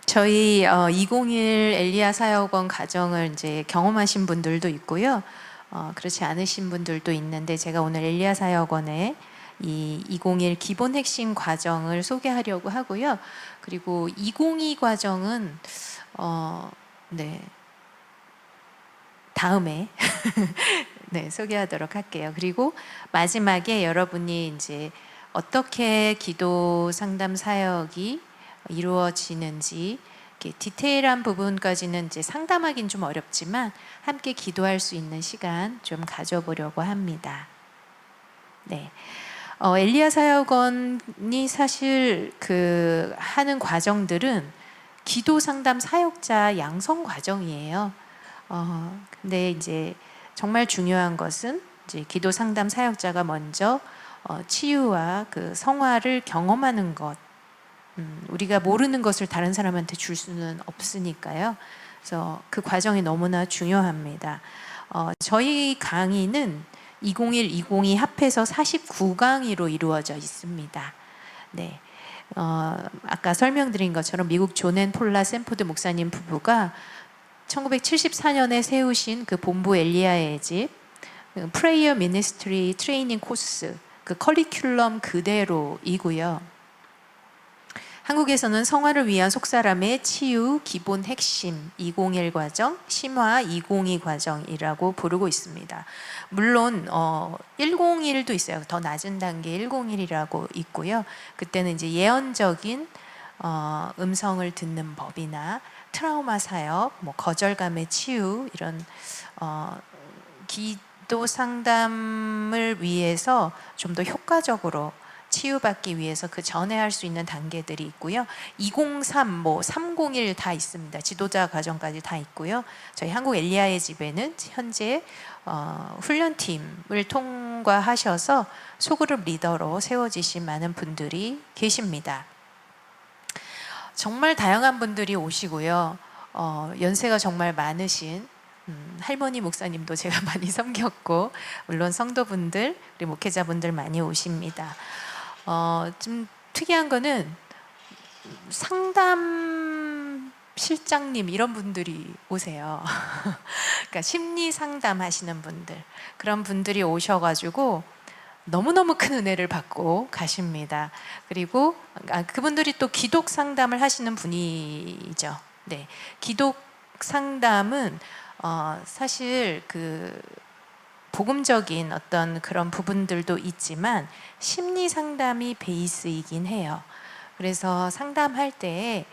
저희 201 엘리야 사역원 가정을 이제 경험하신 분들도 있고요. 그렇지 않으신 분들도 있는데 제가 오늘 엘리야 사역원의 이 201 기본 핵심 과정을 소개하려고 하고요. 그리고 202 과정은 네, 다음에 네, 소개하도록 할게요. 그리고 마지막에 여러분이 이제 어떻게 기도 상담 사역이 이루어지는지 이렇게 디테일한 부분까지는 이제 상담하기는 좀 어렵지만 함께 기도할 수 있는 시간 좀 가져보려고 합니다. 네. 엘리야 사역원이 사실 그 하는 과정들은 기도 상담 사역자 양성 과정이에요. 근데 이제 정말 중요한 것은 이제 기도 상담 사역자가 먼저 치유와 그 성화를 경험하는 것. 우리가 모르는 것을 다른 사람한테 줄 수는 없으니까요. 그래서 그 과정이 너무나 중요합니다. 저희 강의는 201, 202 합해서 49강의로 이루어져 있습니다. 네. 아까 설명드린 것처럼 미국 존 앤 폴라 샌포드 목사님 부부가 1974년에 세우신 그 본부 엘리야의 집 프레이어 미니스트리 트레이닝 코스 그 커리큘럼 그대로이고요. 한국에서는 성화를 위한 속사람의 치유 기본 핵심 201 과정, 심화 202 과정이라고 부르고 있습니다. 물론 101도 있어요. 더 낮은 단계 101이라고 있고요. 그때는 이제 예언적인 음성을 듣는 법이나 트라우마 사역, 뭐 거절감의 치유 이런 기도 상담을 위해서 좀 더 효과적으로 치유받기 위해서 그 전에 할 수 있는 단계들이 있고요. 203, 뭐 301 다 있습니다. 지도자 과정까지 다 있고요. 저희 한국 엘리야의 집에는 현재 훈련팀을 통과하셔서 소그룹 리더로 세워지신 많은 분들이 계십니다. 정말 다양한 분들이 오시고요. 연세가 정말 많으신 할머니 목사님도 제가 많이 섬겼고 물론 성도분들 그리고 목회자분들 많이 오십니다. 좀 특이한 거는 상담 실장님 이런 분들이 오세요. 그러니까 심리 상담 하시는 분들 그런 분들이 오셔가지고 너무너무 큰 은혜를 받고 가십니다. 그리고 그분들이 또 기독 상담을 하시는 분이죠. 네, 기독 상담은 사실 그 복음적인 어떤 그런 부분들도 있지만 심리 상담이 베이스이긴 해요. 그래서 상담할 때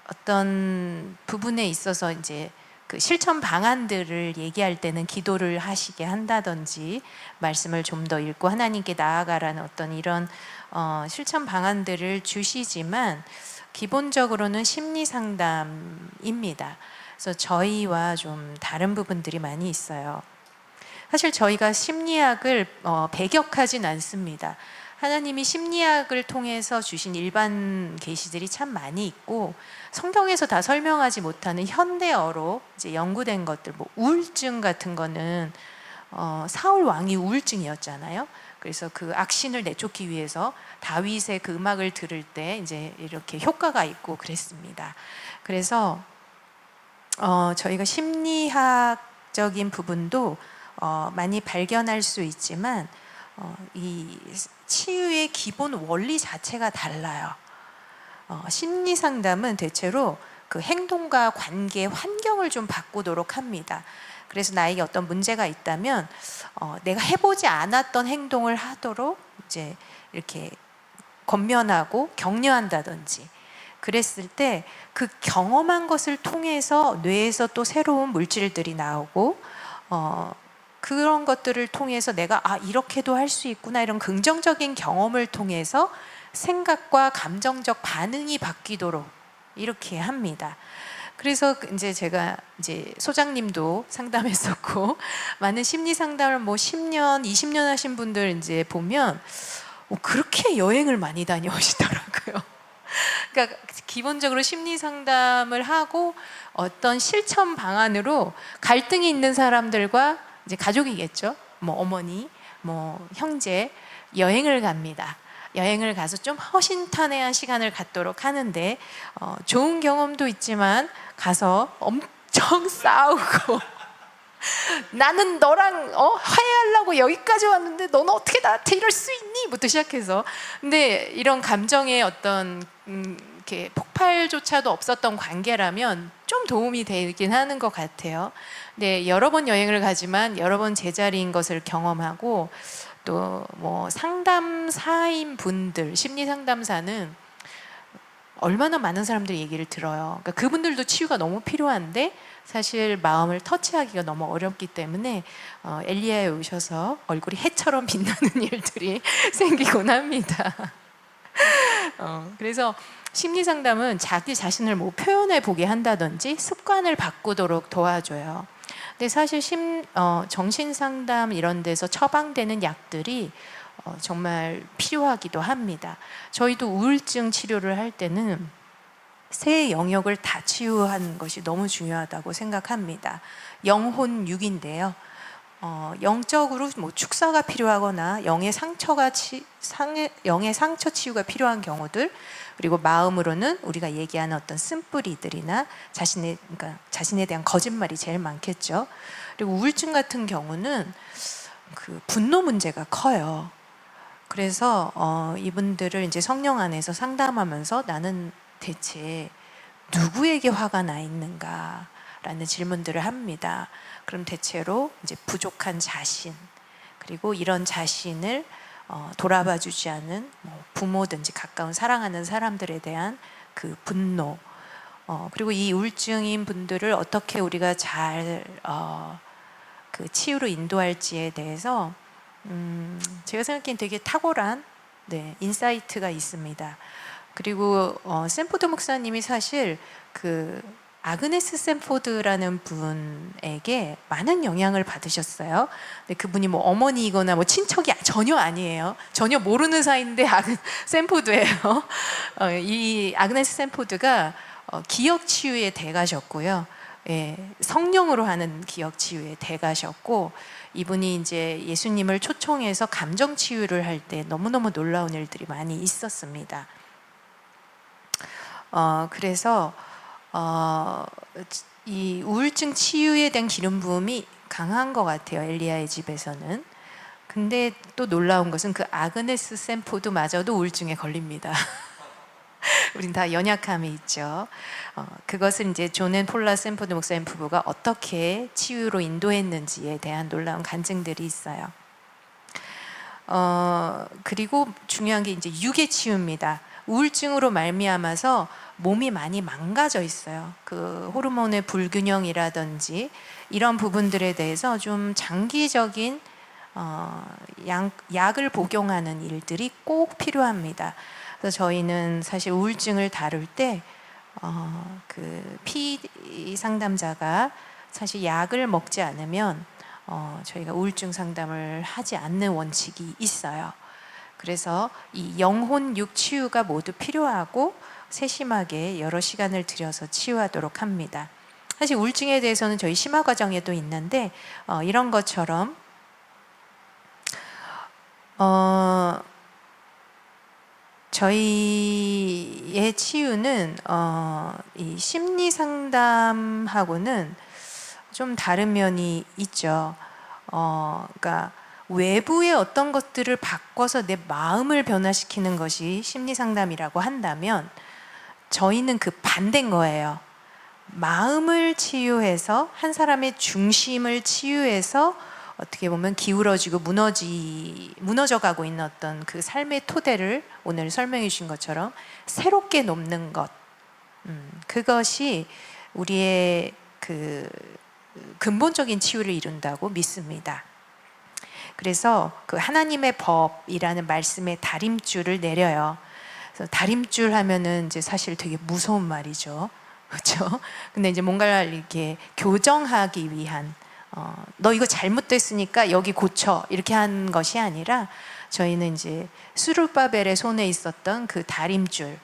어떤 부분에 있어서 이제 그 실천 방안들을 얘기할 때는 기도를 하시게 한다든지 말씀을 좀 더 읽고 하나님께 나아가라는 어떤 이런 실천 방안들을 주시지만 기본적으로는 심리 상담입니다. 그래서 저희와 좀 다른 부분들이 많이 있어요. 사실 저희가 심리학을 배격하진 않습니다. 하나님이 심리학을 통해서 주신 일반 계시들이 참 많이 있고 성경에서 다 설명하지 못하는 현대어로 이제 연구된 것들, 뭐 우울증 같은 거는 사울 왕이 우울증이었잖아요. 그래서 그 악신을 내쫓기 위해서 다윗의 그 음악을 들을 때 이제 이렇게 효과가 있고 그랬습니다. 그래서 저희가 심리학적인 부분도 많이 발견할 수 있지만 이 치유의 기본 원리 자체가 달라요. 심리 상담은 대체로 그 행동과 관계 환경을 좀 바꾸도록 합니다. 그래서 나에게 어떤 문제가 있다면 내가 해보지 않았던 행동을 하도록 이제 이렇게 권면하고 격려한다든지 그랬을 때 그 경험한 것을 통해서 뇌에서 또 새로운 물질들이 나오고 그런 것들을 통해서 내가 이렇게도 할 수 있구나 이런 긍정적인 경험을 통해서 생각과 감정적 반응이 바뀌도록 이렇게 합니다. 그래서 이제 제가 이제 소장님도 상담했었고 많은 심리 상담을 뭐 10년, 20년 하신 분들 이제 보면 그렇게 여행을 많이 다녀오시더라고요. 그러니까 기본적으로 심리 상담을 하고 어떤 실천 방안으로 갈등이 있는 사람들과 이제 가족이겠죠. 뭐 어머니, 뭐 형제 여행을 갑니다. 여행을 가서 좀 허심탄회한 시간을 갖도록 하는데 좋은 경험도 있지만 가서 엄청 싸우고 나는 너랑 화해하려고 여기까지 왔는데 너는 어떻게 나한테 이럴 수 있니? 부터 시작해서 근데 이런 감정의 어떤 이렇게 폭발조차도 없었던 관계라면 좀 도움이 되긴 하는 것 같아요. 근데 여러 번 여행을 가지만 여러 번 제자리인 것을 경험하고 또 뭐 상담사인 분들, 심리 상담사는 얼마나 많은 사람들이 얘기를 들어요. 그러니까 그분들도 치유가 너무 필요한데 사실 마음을 터치하기가 너무 어렵기 때문에 엘리야에 오셔서 얼굴이 해처럼 빛나는 일들이 생기곤 합니다. 그래서 심리 상담은 자기 자신을 뭐 표현해 보게 한다든지 습관을 바꾸도록 도와줘요. 근데 사실 정신 상담 이런 데서 처방되는 약들이 정말 필요하기도 합니다. 저희도 우울증 치료를 할 때는 세 영역을 다 치유하는 것이 너무 중요하다고 생각합니다. 영혼 육인데요. 영적으로 뭐 축사가 필요하거나 영의 상처 치유가 필요한 경우들, 그리고 마음으로는 우리가 얘기하는 어떤 쓴뿌리들이나 그러니까 자신에 대한 거짓말이 제일 많겠죠. 그리고 우울증 같은 경우는 그 분노 문제가 커요. 그래서 이분들을 이제 성령 안에서 상담하면서 나는 대체 누구에게 화가 나 있는가라는 질문들을 합니다. 그럼 대체로 이제 부족한 자신, 그리고 이런 자신을 돌아봐주지 않은 뭐 부모든지 가까운 사랑하는 사람들에 대한 그 분노, 그리고 이 우울증인 분들을 어떻게 우리가 잘 그 치유로 인도할지에 대해서 제가 생각하기엔 되게 탁월한 인사이트가 있습니다. 그리고 샌포드 목사님이 사실 그 아그네스 샌포드라는 분에게 많은 영향을 받으셨어요. 근데 그분이 뭐 어머니이거나 뭐 친척이 전혀 아니에요. 전혀 모르는 사이인데 샌포드예요. 이 아그네스 샌포드가 기억 치유의 대가셨고요. 예, 성령으로 하는 기억 치유의 대가셨고, 이분이 이제 예수님을 초청해서 감정 치유를 할 때 너무너무 놀라운 일들이 많이 있었습니다. 그래서 이 우울증 치유에 대한 기름 부음이 강한 것 같아요, 엘리야의 집에서는. 근데 또 놀라운 것은 그 아그네스 샌포드마저도 우울증에 걸립니다. 우린 다 연약함이 있죠. 그것을 이제 존 앤 폴라 샌포드 목사님 부부가 어떻게 치유로 인도했는지에 대한 놀라운 간증들이 있어요. 그리고 중요한 게 이제 육의 치유입니다. 우울증으로 말미암아서 몸이 많이 망가져 있어요. 그 호르몬의 불균형이라든지 이런 부분들에 대해서 좀 장기적인 약을 복용하는 일들이 꼭 필요합니다. 그래서 저희는 사실 우울증을 다룰 때 그 피 상담자가 사실 약을 먹지 않으면 저희가 우울증 상담을 하지 않는 원칙이 있어요. 그래서 이 영혼 육 치유가 모두 필요하고 세심하게 여러 시간을 들여서 치유하도록 합니다. 사실 우울증에 대해서는 저희 심화 과정에도 있는데 이런 것처럼 저희의 치유는 이 심리 상담하고는 좀 다른 면이 있죠. 그러니까 외부의 어떤 것들을 바꿔서 내 마음을 변화시키는 것이 심리 상담이라고 한다면 저희는 그 반대인 거예요. 마음을 치유해서 한 사람의 중심을 치유해서 어떻게 보면 기울어지고 무너져가고 있는 어떤 그 삶의 토대를 오늘 설명해 주신 것처럼 새롭게 놓는 것, 그것이 우리의 그 근본적인 치유를 이룬다고 믿습니다. 그래서 그 하나님의 법이라는 말씀의 다림줄을 내려요. 그래서 다림줄 하면은 이제 사실 되게 무서운 말이죠. 그렇죠? 근데 이제 뭔가를 이렇게 교정하기 위한 너 이거 잘못됐으니까 여기 고쳐 이렇게 한 것이 아니라 저희는 이제 수르바벨의 손에 있었던 그 다림줄,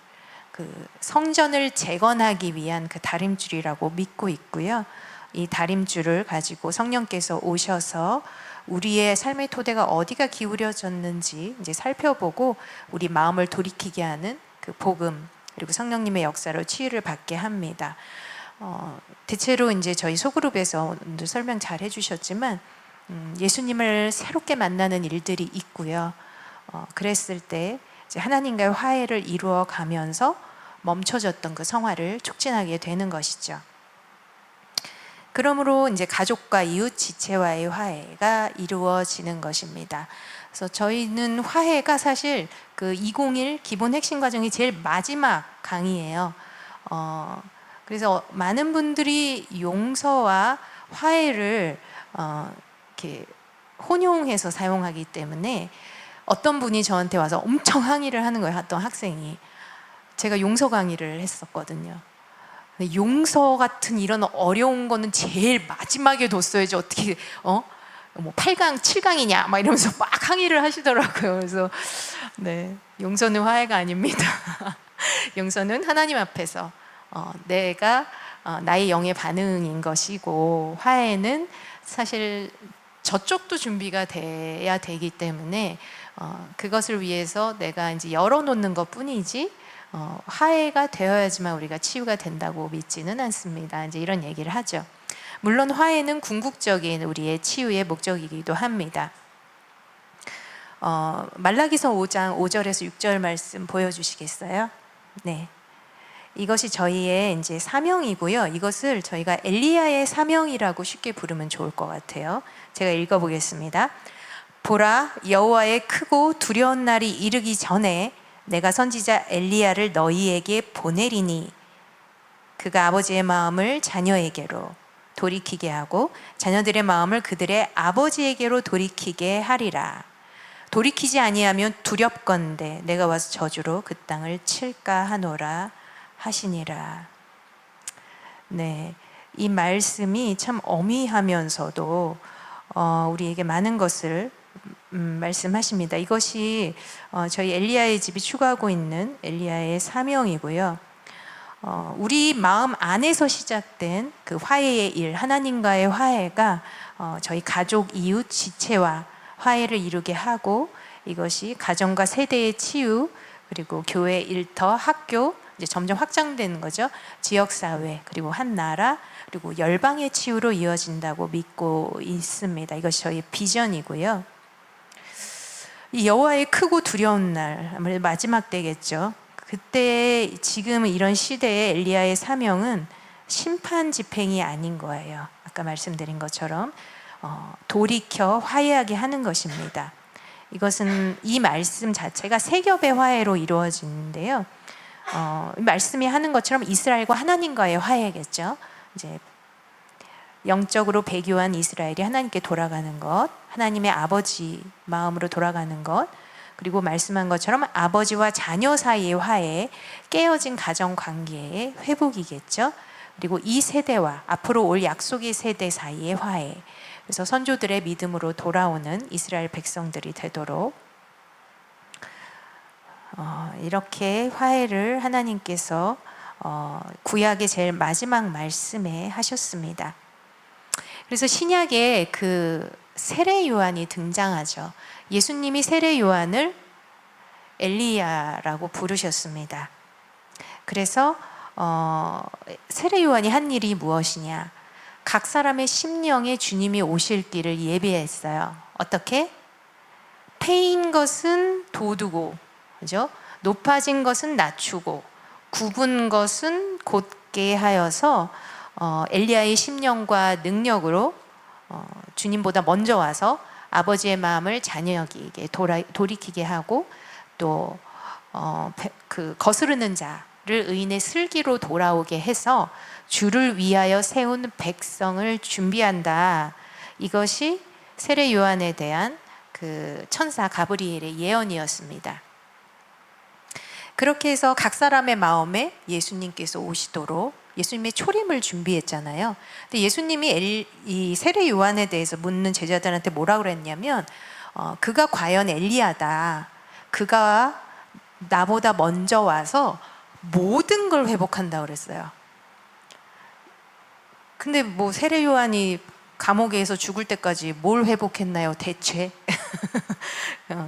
그 성전을 재건하기 위한 그 다림줄이라고 믿고 있고요. 이 다림줄을 가지고 성령께서 오셔서 우리의 삶의 토대가 어디가 기울여졌는지 이제 살펴보고 우리 마음을 돌이키게 하는 그 복음 그리고 성령님의 역사로 치유를 받게 합니다. 대체로 이제 저희 소그룹에서 오늘 설명 잘 해주셨지만 예수님을 새롭게 만나는 일들이 있고요. 그랬을 때 이제 하나님과의 화해를 이루어 가면서 멈춰졌던 그 성화를 촉진하게 되는 것이죠. 그러므로 이제 가족과 이웃 지체와의 화해가 이루어지는 것입니다. 그래서 저희는 화해가 사실 그 201 기본 핵심 과정이 제일 마지막 강의예요. 그래서 많은 분들이 용서와 화해를 이렇게 혼용해서 사용하기 때문에 어떤 분이 저한테 와서 엄청 항의를 하는 거예요. 어떤 학생이. 제가 용서 강의를 했었거든요. 용서 같은 이런 어려운 거는 제일 마지막에 뒀어야지 어떻게 뭐 8강, 7강이냐 막 이러면서 막 항의를 하시더라고요. 그래서 네, 용서는 화해가 아닙니다. 용서는 하나님 앞에서 내가 나의 영의 반응인 것이고, 화해는 사실 저쪽도 준비가 돼야 되기 때문에 그것을 위해서 내가 이제 열어놓는 것 뿐이지 화해가 되어야지만 우리가 치유가 된다고 믿지는 않습니다. 이제 이런 얘기를 하죠. 물론 화해는 궁극적인 우리의 치유의 목적이기도 합니다. 말라기서 5장 5절에서 6절 말씀 보여주시겠어요? 네. 이것이 저희의 이제 사명이고요. 이것을 저희가 엘리야의 사명이라고 쉽게 부르면 좋을 것 같아요. 제가 읽어보겠습니다. 보라, 여호와의 크고 두려운 날이 이르기 전에 내가 선지자 엘리야를 너희에게 보내리니 그가 아버지의 마음을 자녀에게로 돌이키게 하고 자녀들의 마음을 그들의 아버지에게로 돌이키게 하리라. 돌이키지 아니하면 두렵건대 내가 와서 저주로 그 땅을 칠까 하노라 하시니라. 네, 이 말씀이 참 어미하면서도 우리에게 많은 것을 말씀하십니다. 이것이 저희 엘리야의 집이 추구하고 있는 엘리야의 사명이고요. 우리 마음 안에서 시작된 그 화해의 일, 하나님과의 화해가 저희 가족, 이웃, 지체와 화해를 이루게 하고, 이것이 가정과 세대의 치유, 그리고 교회, 일터, 학교, 이제 점점 확장되는 거죠. 지역사회, 그리고 한 나라, 그리고 열방의 치유로 이어진다고 믿고 있습니다. 이것이 저희의 비전이고요. 이 여호와의 크고 두려운 날, 아무래도 마지막 때겠죠. 그때 지금 이런 시대의 엘리야의 사명은 심판 집행이 아닌 거예요. 아까 말씀드린 것처럼 돌이켜 화해하게 하는 것입니다. 이것은 이 말씀 자체가 세 겹의 화해로 이루어지는데요. 말씀이 하는 것처럼 이스라엘과 하나님과의 화해겠죠. 이제 영적으로 배교한 이스라엘이 하나님께 돌아가는 것, 하나님의 아버지 마음으로 돌아가는 것, 그리고 말씀한 것처럼 아버지와 자녀 사이의 화해, 깨어진 가정 관계의 회복이겠죠. 그리고 이 세대와 앞으로 올 약속의 세대 사이의 화해, 그래서 선조들의 믿음으로 돌아오는 이스라엘 백성들이 되도록 이렇게 화해를 하나님께서 구약의 제일 마지막 말씀에 하셨습니다. 그래서 신약에 그 세례 요한이 등장하죠. 예수님이 세례 요한을 엘리야라고 부르셨습니다. 그래서 세례 요한이 한 일이 무엇이냐? 각 사람의 심령에 주님이 오실 길을 예비했어요. 어떻게? 패인 것은 돋우고, 그죠? 높아진 것은 낮추고, 굽은 것은 곧게 하여서 엘리야의 심령과 능력으로 주님보다 먼저 와서 아버지의 마음을 자녀에게 돌이키게 하고, 또 그 거스르는 자를 의인의 슬기로 돌아오게 해서 주를 위하여 세운 백성을 준비한다. 이것이 세례 요한에 대한 그 천사 가브리엘의 예언이었습니다. 그렇게 해서 각 사람의 마음에 예수님께서 오시도록 예수님의 초림을 준비했잖아요. 근데 예수님이 이 세례 요한에 대해서 묻는 제자들한테 뭐라 그랬냐면 그가 과연 엘리야다. 그가 나보다 먼저 와서 모든 걸 회복한다 그랬어요. 근데 뭐 세례 요한이 감옥에서 죽을 때까지 뭘 회복했나요? 대체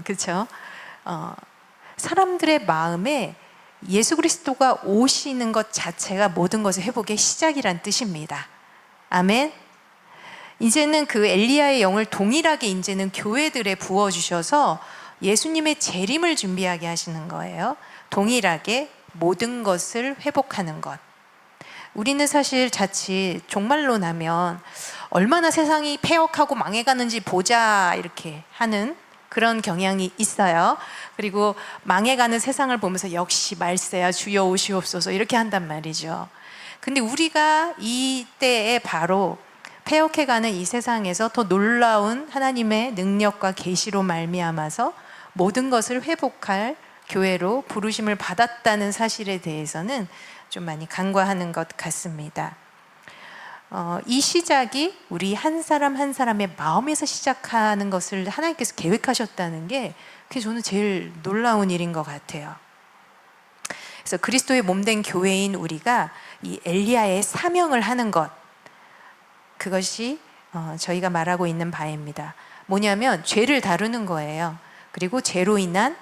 그렇죠? 사람들의 마음에 예수 그리스도가 오시는 것 자체가 모든 것의 회복의 시작이란 뜻입니다. 아멘. 이제는 그 엘리야의 영을 동일하게 이제는 교회들에 부어주셔서 예수님의 재림을 준비하게 하시는 거예요. 동일하게 모든 것을 회복하는 것. 우리는 사실 자칫 종말로 나면 얼마나 세상이 폐역하고 망해가는지 보자 이렇게 하는 그런 경향이 있어요. 그리고 망해가는 세상을 보면서 역시 말세야 주여 오시옵소서 이렇게 한단 말이죠. 근데 우리가 이때에 바로 폐역해가는 이 세상에서 더 놀라운 하나님의 능력과 계시로 말미암아서 모든 것을 회복할 교회로 부르심을 받았다는 사실에 대해서는 좀 많이 간과하는 것 같습니다. 이 시작이 우리 한 사람 한 사람의 마음에서 시작하는 것을 하나님께서 계획하셨다는 게 그게 저는 제일 놀라운 일인 것 같아요. 그래서 그리스도의 몸된 교회인 우리가 이 엘리야의 사명을 하는 것, 그것이 저희가 말하고 있는 바입니다. 뭐냐면 죄를 다루는 거예요. 그리고 죄로 인한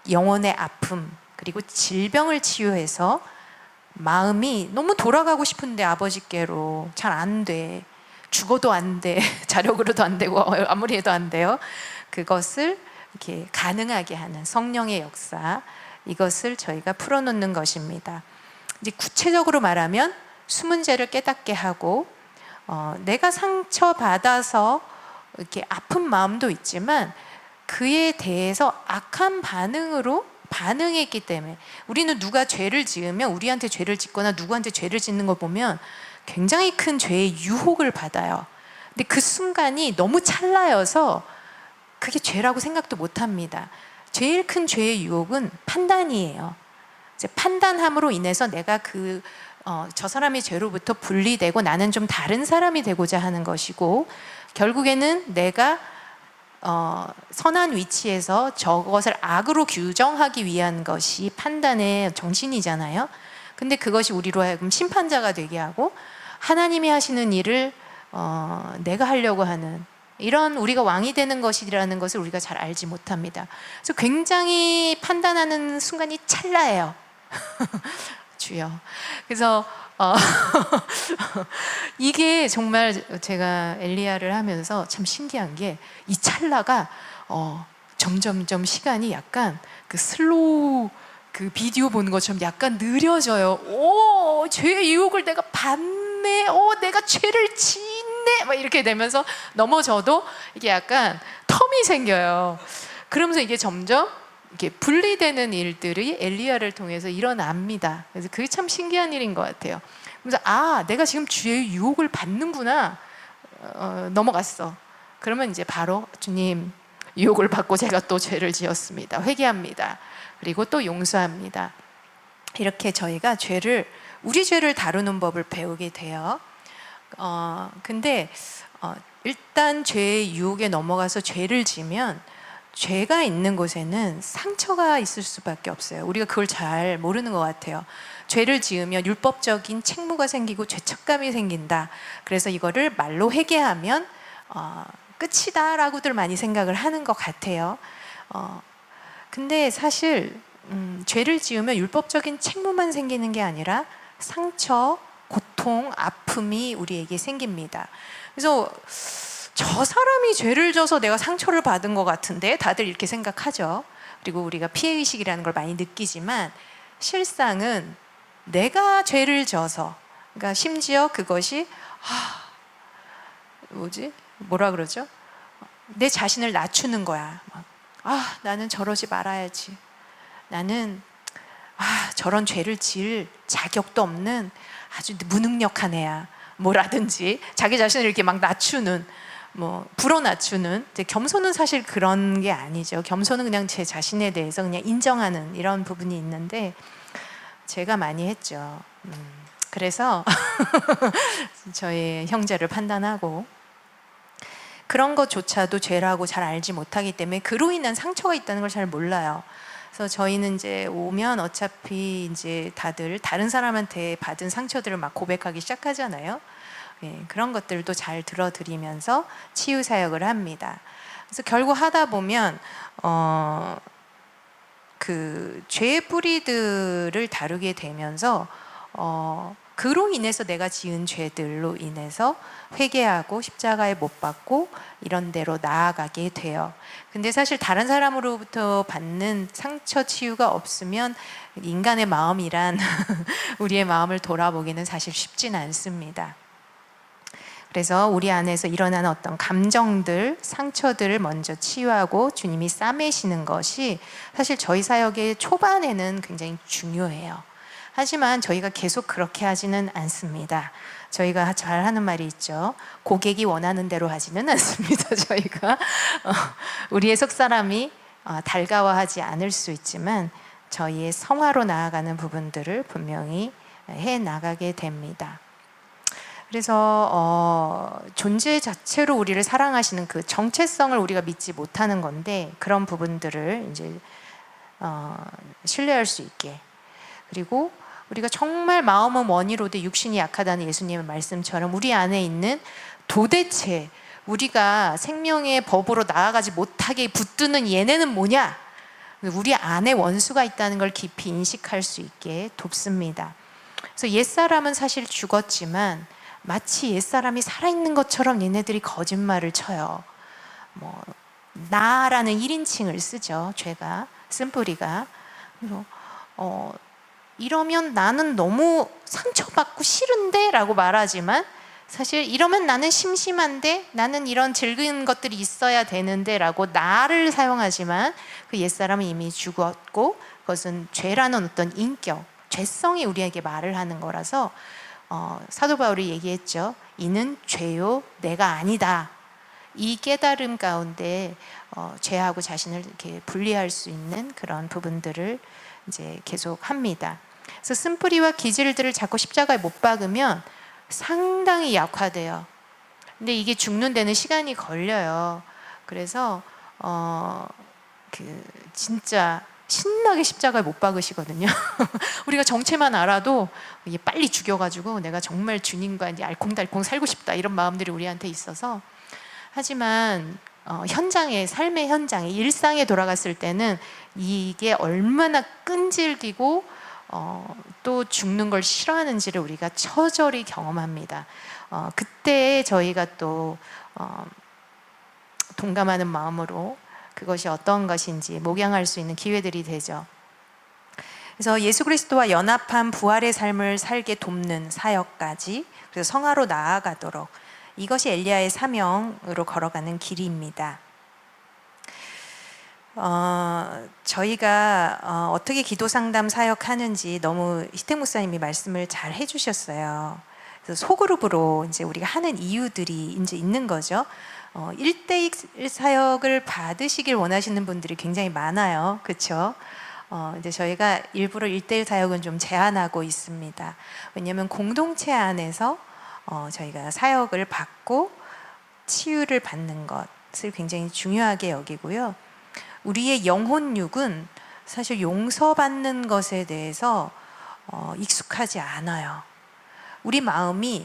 영혼의 아픔, 그리고 질병을 치유해서 마음이 너무 돌아가고 싶은데 아버지께로 잘 안 돼. 죽어도 안 돼. 자력으로도 안 되고 아무리 해도 안 돼요. 그것을 이렇게 가능하게 하는 성령의 역사, 이것을 저희가 풀어놓는 것입니다. 이제 구체적으로 말하면 숨은 죄를 깨닫게 하고 내가 상처받아서 이렇게 아픈 마음도 있지만 그에 대해서 악한 반응했기 때문에 우리는 누가 죄를 지으면 우리한테 죄를 짓거나 누구한테 죄를 짓는 걸 보면 굉장히 큰 죄의 유혹을 받아요. 근데 그 순간이 너무 찰나여서 그게 죄라고 생각도 못 합니다. 제일 큰 죄의 유혹은 판단이에요. 이제 판단함으로 인해서 내가 저 사람의 죄로부터 분리되고 나는 좀 다른 사람이 되고자 하는 것이고, 결국에는 내가 선한 위치에서 저것을 악으로 규정하기 위한 것이 판단의 정신이잖아요. 근데 그것이 우리로 하여금 심판자가 되게 하고 하나님이 하시는 일을 내가 하려고 하는, 이런 우리가 왕이 되는 것이라는 것을 우리가 잘 알지 못합니다. 그래서 굉장히 판단하는 순간이 찰나예요. 주여. 그래서 이게 정말 제가 엘리야를 하면서 참 신기한 게 이 찰나가 점점점 시간이 약간 그 슬로우 그 비디오 보는 것처럼 약간 느려져요. 오, 죄의 유혹을 내가 받네. 내가 죄를 짓네. 막 이렇게 되면서 넘어져도 이게 약간 텀이 생겨요. 그러면서 이게 점점 이렇게 분리되는 일들이 엘리야를 통해서 일어납니다. 그래서 그게 참 신기한 일인 것 같아요. 그래서 내가 지금 죄의 유혹을 받는구나. 넘어갔어. 그러면 이제 바로 주님, 유혹을 받고 제가 또 죄를 지었습니다. 회개합니다. 그리고 또 용서합니다. 이렇게 저희가 우리 죄를 다루는 법을 배우게 돼요. 근데 일단 죄의 유혹에 넘어가서 죄를 지면 죄가 있는 곳에는 상처가 있을 수밖에 없어요. 우리가 그걸 잘 모르는 것 같아요. 죄를 지으면 율법적인 책무가 생기고 죄책감이 생긴다. 그래서 이거를 말로 회개하면 끝이다 라고들 많이 생각을 하는 것 같아요. 근데 사실 죄를 지으면 율법적인 책무만 생기는 게 아니라 상처, 고통, 아픔이 우리에게 생깁니다. 그래서 저 사람이 죄를 져서 내가 상처를 받은 것 같은데 다들 이렇게 생각하죠. 그리고 우리가 피해의식이라는 걸 많이 느끼지만 실상은 내가 죄를 져서, 그러니까 심지어 그것이 뭐라 그러죠? 내 자신을 낮추는 거야. 나는 저러지 말아야지. 나는 저런 죄를 지을 자격도 없는 아주 무능력한 애야. 뭐라든지 자기 자신을 이렇게 막 낮추는, 불어 낮추는. 겸손은 사실 그런 게 아니죠. 겸손은 그냥 제 자신에 대해서 그냥 인정하는 이런 부분이 있는데 제가 많이 했죠. 그래서 저의 형제를 판단하고 그런 것조차도 죄라고 잘 알지 못하기 때문에 그로 인한 상처가 있다는 걸 잘 몰라요. 그래서 저희는 이제 오면 어차피 이제 다들 다른 사람한테 받은 상처들을 막 고백하기 시작하잖아요. 그런 것들도 잘 들어드리면서 치유 사역을 합니다. 그래서 결국 하다 보면 그 죄의 뿌리들을 다루게 되면서 그로 인해서 내가 지은 죄들로 인해서 회개하고 십자가에 못 박고 이런 데로 나아가게 돼요. 근데 사실 다른 사람으로부터 받는 상처 치유가 없으면 인간의 마음이란 우리의 마음을 돌아보기는 사실 쉽진 않습니다. 그래서 우리 안에서 일어나는 어떤 감정들, 상처들을 먼저 치유하고 주님이 싸매시는 것이 사실 저희 사역의 초반에는 굉장히 중요해요. 하지만 저희가 계속 그렇게 하지는 않습니다. 저희가 잘 하는 말이 있죠. 고객이 원하는 대로 하지는 않습니다. 저희가 우리의 속사람이 달가워하지 않을 수 있지만 저희의 성화로 나아가는 부분들을 분명히 해 나가게 됩니다. 그래서 존재 자체로 우리를 사랑하시는 그 정체성을 우리가 믿지 못하는 건데 그런 부분들을 이제 신뢰할 수 있게, 그리고 우리가 정말 마음은 원이로되 육신이 약하다는 예수님의 말씀처럼 우리 안에 있는 도대체 우리가 생명의 법으로 나아가지 못하게 붙드는 얘네는 뭐냐? 우리 안에 원수가 있다는 걸 깊이 인식할 수 있게 돕습니다. 그래서 옛사람은 사실 죽었지만 마치 옛사람이 살아있는 것처럼 얘네들이 거짓말을 쳐요. 나라는 1인칭을 쓰죠. 죄가, 쓴뿌리가. 그래서 이러면 나는 너무 상처받고 싫은데 라고 말하지만 사실 이러면 나는 심심한데, 나는 이런 즐거운 것들이 있어야 되는데 라고 나를 사용하지만 그 옛사람은 이미 죽었고 그것은 죄라는 어떤 인격, 죄성이 우리에게 말을 하는 거라서 사도 바울이 얘기했죠. 이는 죄요 내가 아니다. 이 깨달음 가운데 죄하고 자신을 이렇게 분리할 수 있는 그런 부분들을 이제 계속 합니다. 그래서 쓴뿌리와 기질들을 자꾸 십자가에 못 박으면 상당히 약화돼요. 근데 이게 죽는 데는 시간이 걸려요. 그래서 진짜 신나게 십자가에 못 박으시거든요. 우리가 정체만 알아도 이게 빨리 죽여가지고 내가 정말 주님과 이제 알콩달콩 살고 싶다 이런 마음들이 우리한테 있어서, 하지만 현장에, 삶의 현장에, 일상에 돌아갔을 때는 이게 얼마나 끈질기고 또 죽는 걸 싫어하는지를 우리가 처절히 경험합니다. 그때 저희가 또 동감하는 마음으로 그것이 어떤 것인지 목양할 수 있는 기회들이 되죠. 그래서 예수 그리스도와 연합한 부활의 삶을 살게 돕는 사역까지, 그래서 성화로 나아가도록, 이것이 엘리야의 사명으로 걸어가는 길입니다. 저희가 어떻게 기도 상담 사역하는지 너무 희택 목사님이 말씀을 잘 해주셨어요. 그래서 소그룹으로 이제 우리가 하는 이유들이 이제 있는 거죠. 1대1 사역을 받으시길 원하시는 분들이 굉장히 많아요. 그렇죠? 이제 저희가 일부러 1대1 사역은 좀 제한하고 있습니다. 왜냐하면 공동체 안에서 저희가 사역을 받고 치유를 받는 것을 굉장히 중요하게 여기고요. 우리의 영혼육은 사실 용서받는 것에 대해서 익숙하지 않아요. 우리 마음에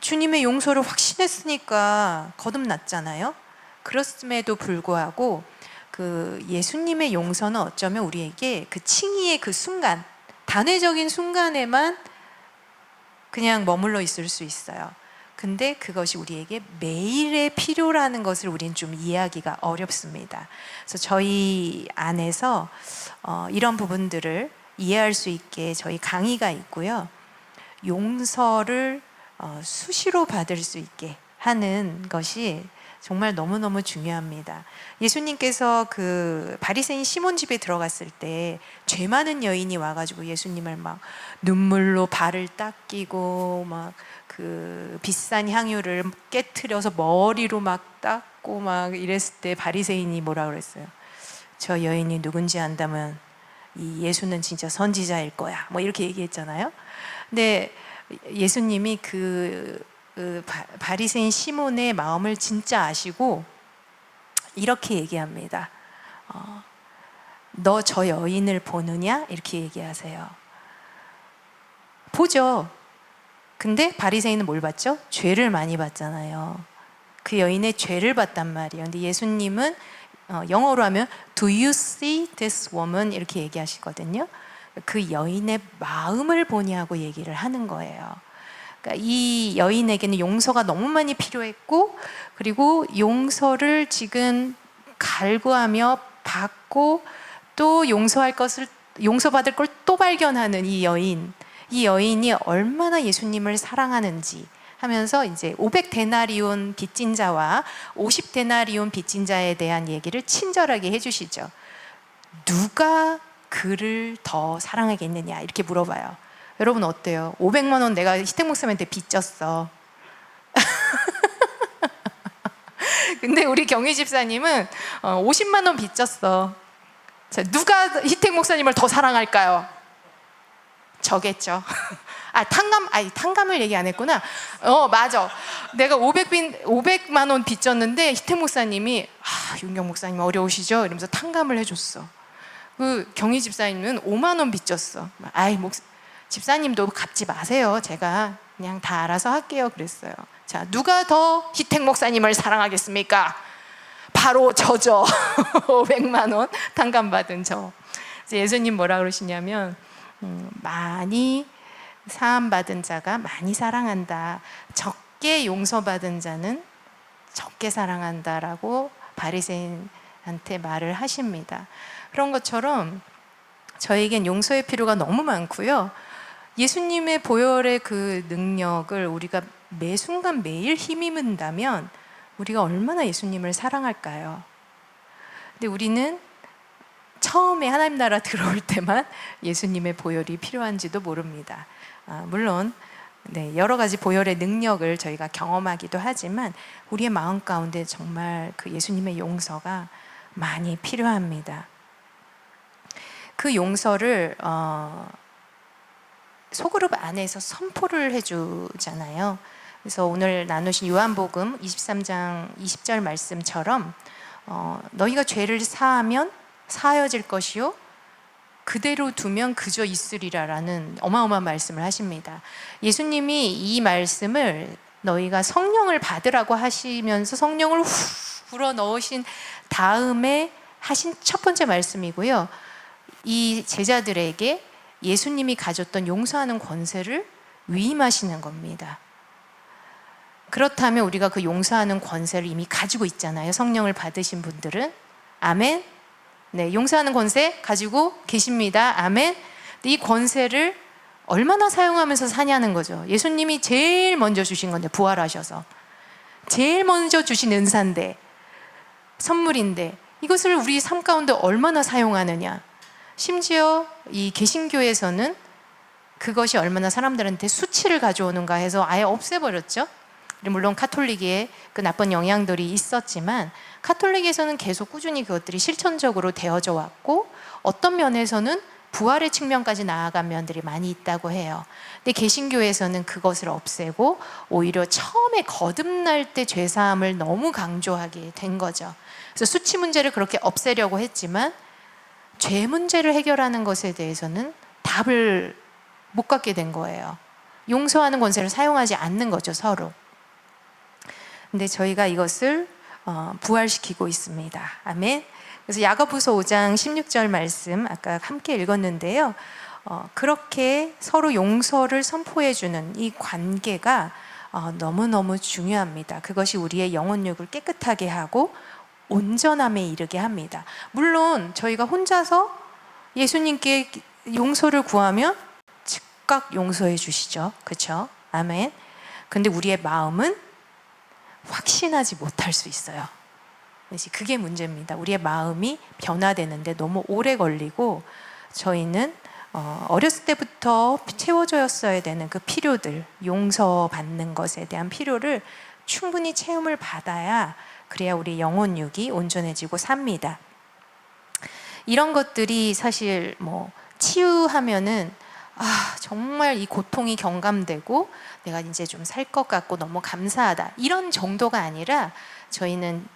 주님의 용서를 확신했으니까 거듭났잖아요. 그렇음에도 불구하고 그 예수님의 용서는 어쩌면 우리에게 그 칭의의 그 순간, 단회적인 순간에만 그냥 머물러 있을 수 있어요. 근데 그것이 우리에게 매일의 필요라는 것을 우리는 좀 이해하기가 어렵습니다. 그래서 저희 안에서 이런 부분들을 이해할 수 있게 저희 강의가 있고요. 용서를 수시로 받을 수 있게 하는 것이 정말 너무너무 중요합니다. 예수님께서 그 바리새인 시몬 집에 들어갔을 때 죄 많은 여인이 와가지고 예수님을 막 눈물로 발을 닦이고 막 그 비싼 향유를 깨트려서 머리로 막 닦고 막 이랬을 때 바리새인이 뭐라 그랬어요? 저 여인이 누군지 안다면 이 예수는 진짜 선지자일 거야. 뭐 이렇게 얘기했잖아요. 근데 예수님이 그 바리새인 시몬의 마음을 진짜 아시고 이렇게 얘기합니다. 너 저 여인을 보느냐? 이렇게 얘기하세요. 보죠. 근데 바리새인은 뭘 봤죠? 죄를 많이 봤잖아요. 그 여인의 죄를 봤단 말이에요. 근데 예수님은 영어로 하면 Do you see this woman? 이렇게 얘기하시거든요. 그 여인의 마음을 보냐고 얘기를 하는 거예요. 그러니까 이 여인에게는 용서가 너무 많이 필요했고, 그리고 용서를 지금 갈구하며 받고 또 용서받을 걸 또 발견하는 이 여인이 얼마나 예수님을 사랑하는지 하면서 이제 500데나리온 빚진 자와 50데나리온 빚진 자에 대한 얘기를 친절하게 해주시죠. 누가 그를 더 사랑하겠느냐 이렇게 물어봐요. 여러분 어때요? 500만 원 내가 희택 목사님한테 빚졌어. 근데 우리 경희 집사님은 50만 원 빚졌어. 자, 누가 희택 목사님을 더 사랑할까요? 저겠죠. 탕감을 얘기 안 했구나. 맞아. 내가 500만 원 빚졌는데 희택 목사님이 윤경 목사님 어려우시죠? 이러면서 탕감을 해줬어. 그 경희 집사님은 5만 원 빚졌어. 집사님도 갚지 마세요. 제가 그냥 다 알아서 할게요. 그랬어요. 자, 누가 더 희택 목사님을 사랑하겠습니까? 바로 저죠. 500만 원 탕감받은 저. 예수님 뭐라 그러시냐면 많이 사함받은 자가 많이 사랑한다. 적게 용서받은 자는 적게 사랑한다라고 바리새인한테 말을 하십니다. 그런 것처럼 저에겐 용서의 필요가 너무 많고요. 예수님의 보혈의 그 능력을 우리가 매 순간 매일 힘입는다면 우리가 얼마나 예수님을 사랑할까요? 근데 우리는 처음에 하나님 나라 들어올 때만 예수님의 보혈이 필요한지도 모릅니다. 물론 여러 가지 보혈의 능력을 저희가 경험하기도 하지만 우리의 마음 가운데 정말 그 예수님의 용서가 많이 필요합니다. 그 용서를 소그룹 안에서 선포를 해주잖아요. 그래서 오늘 나누신 요한복음 23장 20절 말씀처럼 너희가 죄를 사하면 사하여질 것이요 그대로 두면 그저 있으리라라는 어마어마한 말씀을 하십니다. 예수님이 이 말씀을 너희가 성령을 받으라고 하시면서 성령을 후 불어 넣으신 다음에 하신 첫 번째 말씀이고요. 이 제자들에게 예수님이 가졌던 용서하는 권세를 위임하시는 겁니다. 그렇다면 우리가 그 용서하는 권세를 이미 가지고 있잖아요. 성령을 받으신 분들은. 아멘. 네, 용서하는 권세 가지고 계십니다. 아멘. 이 권세를 얼마나 사용하면서 사냐는 거죠. 예수님이 제일 먼저 주신 건데, 부활하셔서 제일 먼저 주신 은사인데, 선물인데, 이것을 우리 삶 가운데 얼마나 사용하느냐. 심지어 이 개신교에서는 그것이 얼마나 사람들한테 수치를 가져오는가 해서 아예 없애버렸죠. 물론 카톨릭의 그 나쁜 영향들이 있었지만 카톨릭에서는 계속 꾸준히 그것들이 실천적으로 되어져 왔고, 어떤 면에서는 부활의 측면까지 나아간 면들이 많이 있다고 해요. 근데 개신교에서는 그것을 없애고 오히려 처음에 거듭날 때 죄사함을 너무 강조하게 된 거죠. 그래서 수치 문제를 그렇게 없애려고 했지만 죄 문제를 해결하는 것에 대해서는 답을 못 갖게 된 거예요. 용서하는 권세를 사용하지 않는 거죠, 서로. 근데 저희가 이것을 부활시키고 있습니다. 아멘. 그래서 야고보서 5장 16절 말씀 아까 함께 읽었는데요. 그렇게 서로 용서를 선포해주는 이 관계가 너무너무 중요합니다. 그것이 우리의 영혼육을 깨끗하게 하고 온전함에 이르게 합니다. 물론 저희가 혼자서 예수님께 용서를 구하면 즉각 용서해 주시죠. 그렇죠? 아멘. 근데 우리의 마음은 확신하지 못할 수 있어요. 그게 문제입니다. 우리의 마음이 변화되는데 너무 오래 걸리고, 저희는 어렸을 때부터 채워져야 되는 그 필요들, 용서받는 것에 대한 필요를 충분히 체험을 받아야, 그래야 우리 영혼육이 온전해지고 삽니다. 이런 것들이 사실 치유하면은 정말 이 고통이 경감되고 내가 이제 좀 살 것 같고 너무 감사하다, 이런 정도가 아니라 저희는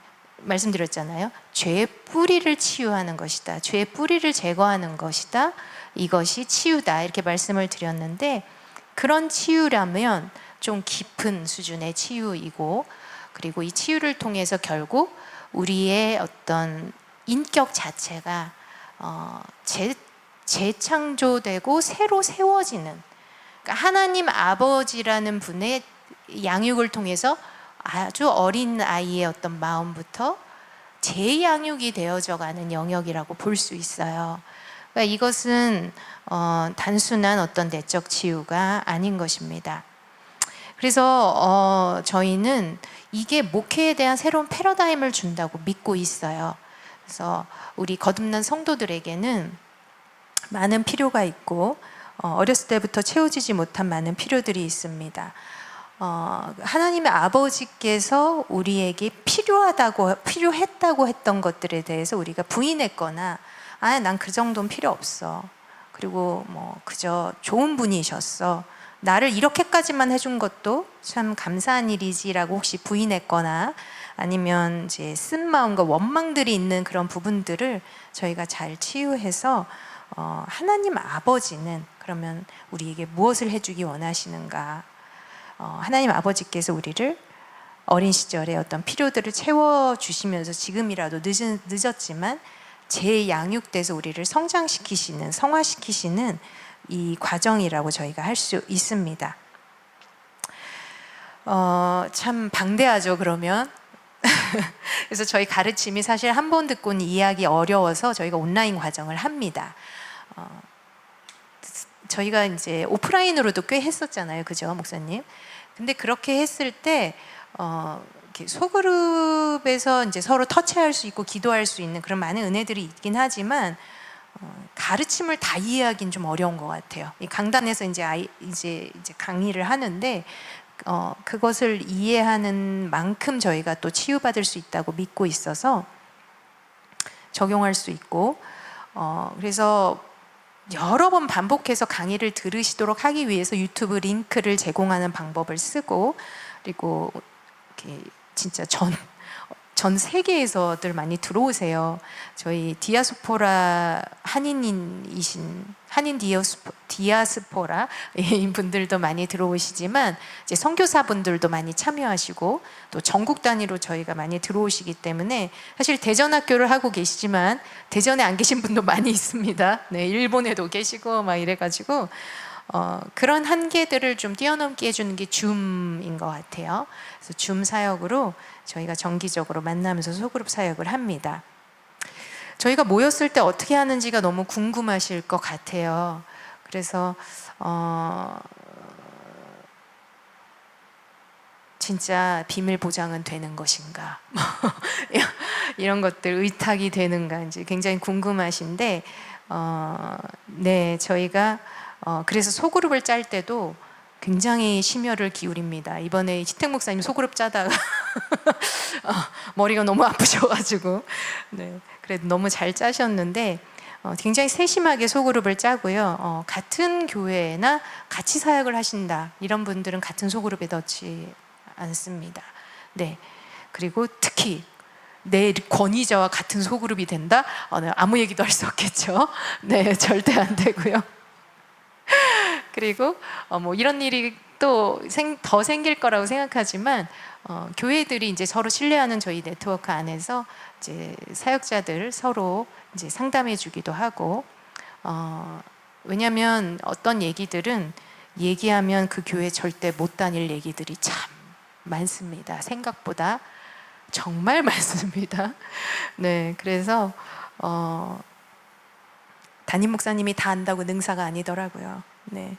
말씀드렸잖아요. 죄의 뿌리를 치유하는 것이다. 죄의 뿌리를 제거하는 것이다. 이것이 치유다. 이렇게 말씀을 드렸는데, 그런 치유라면 좀 깊은 수준의 치유이고, 그리고 이 치유를 통해서 결국 우리의 어떤 인격 자체가 재창조되고 새로 세워지는, 그러니까 하나님 아버지라는 분의 양육을 통해서 아주 어린 아이의 어떤 마음부터 재양육이 되어져 가는 영역이라고 볼 수 있어요. 그러니까 이것은 단순한 어떤 내적 치유가 아닌 것입니다. 그래서 저희는 이게 목회에 대한 새로운 패러다임을 준다고 믿고 있어요. 그래서 우리 거듭난 성도들에게는 많은 필요가 있고 어렸을 때부터 채워지지 못한 많은 필요들이 있습니다. 하나님의 아버지께서 우리에게 필요했다고 했던 것들에 대해서 우리가 부인했거나, 난 그 정도는 필요 없어, 그리고 뭐 그저 좋은 분이셨어, 나를 이렇게까지만 해준 것도 참 감사한 일이지라고 혹시 부인했거나, 아니면 이제 쓴 마음과 원망들이 있는 그런 부분들을 저희가 잘 치유해서 하나님 아버지는 그러면 우리에게 무엇을 해주기 원하시는가, 하나님 아버지께서 우리를 어린 시절에 어떤 필요들을 채워주시면서 지금이라도 늦었지만 재양육돼서 우리를 성장시키시는, 성화시키시는 이 과정이라고 저희가 할 수 있습니다. 참 방대하죠, 그러면. 그래서 저희 가르침이 사실 한 번 듣고는 이해하기 어려워서 저희가 온라인 과정을 합니다. 저희가 이제 오프라인으로도 꽤 했었잖아요, 그죠, 목사님? 근데 그렇게 했을 때 소그룹에서 이제 서로 터치할 수 있고 기도할 수 있는 그런 많은 은혜들이 있긴 하지만 가르침을 다 이해하기는 좀 어려운 것 같아요. 이 강단에서 이제 강의를 하는데 그것을 이해하는 만큼 저희가 또 치유받을 수 있다고 믿고 있어서 적용할 수 있고, 그래서 여러 번 반복해서 강의를 들으시도록 하기 위해서 유튜브 링크를 제공하는 방법을 쓰고, 그리고 이렇게 진짜 전 세계에서들 많이 들어오세요. 저희 디아스포라 한인 디아스포라 분들도 많이 들어오시지만, 이제 선교사 분들도 많이 참여하시고, 또 전국 단위로 저희가 많이 들어오시기 때문에 사실 대전학교를 하고 계시지만 대전에 안 계신 분도 많이 있습니다. 네, 일본에도 계시고 막 이래가지고 그런 한계들을 좀 뛰어넘게 해주는 게 줌인 것 같아요. 그래서 줌 사역으로 저희가 정기적으로 만나면서 소그룹 사역을 합니다. 저희가 모였을 때 어떻게 하는지가 너무 궁금하실 것 같아요. 그래서 진짜 비밀 보장은 되는 것인가, 이런 것들 의탁이 되는가 이제 굉장히 궁금하신데, 네, 저희가 그래서 소그룹을 짤 때도 굉장히 심혈을 기울입니다. 이번에 희택 목사님 소그룹 짜다가 머리가 너무 아프셔가지고, 네, 그래도 너무 잘 짜셨는데 굉장히 세심하게 소그룹을 짜고요. 같은 교회나 같이 사역을 하신다 이런 분들은 같은 소그룹에 넣지 않습니다. 네, 그리고 특히 내 권위자와 같은 소그룹이 된다? 네, 아무 얘기도 할 수 없겠죠. 네, 절대 안 되고요. 그리고 뭐 이런 일이 또 더 생길 거라고 생각하지만 교회들이 이제 서로 신뢰하는 저희 네트워크 안에서 이제 사역자들 서로 이제 상담해 주기도 하고, 왜냐하면 어떤 얘기들은 얘기하면 그 교회 절대 못 다닐 얘기들이 참 많습니다. 생각보다 정말 많습니다. 네, 그래서 담임 목사님이 다 안다고 능사가 아니더라고요. 네,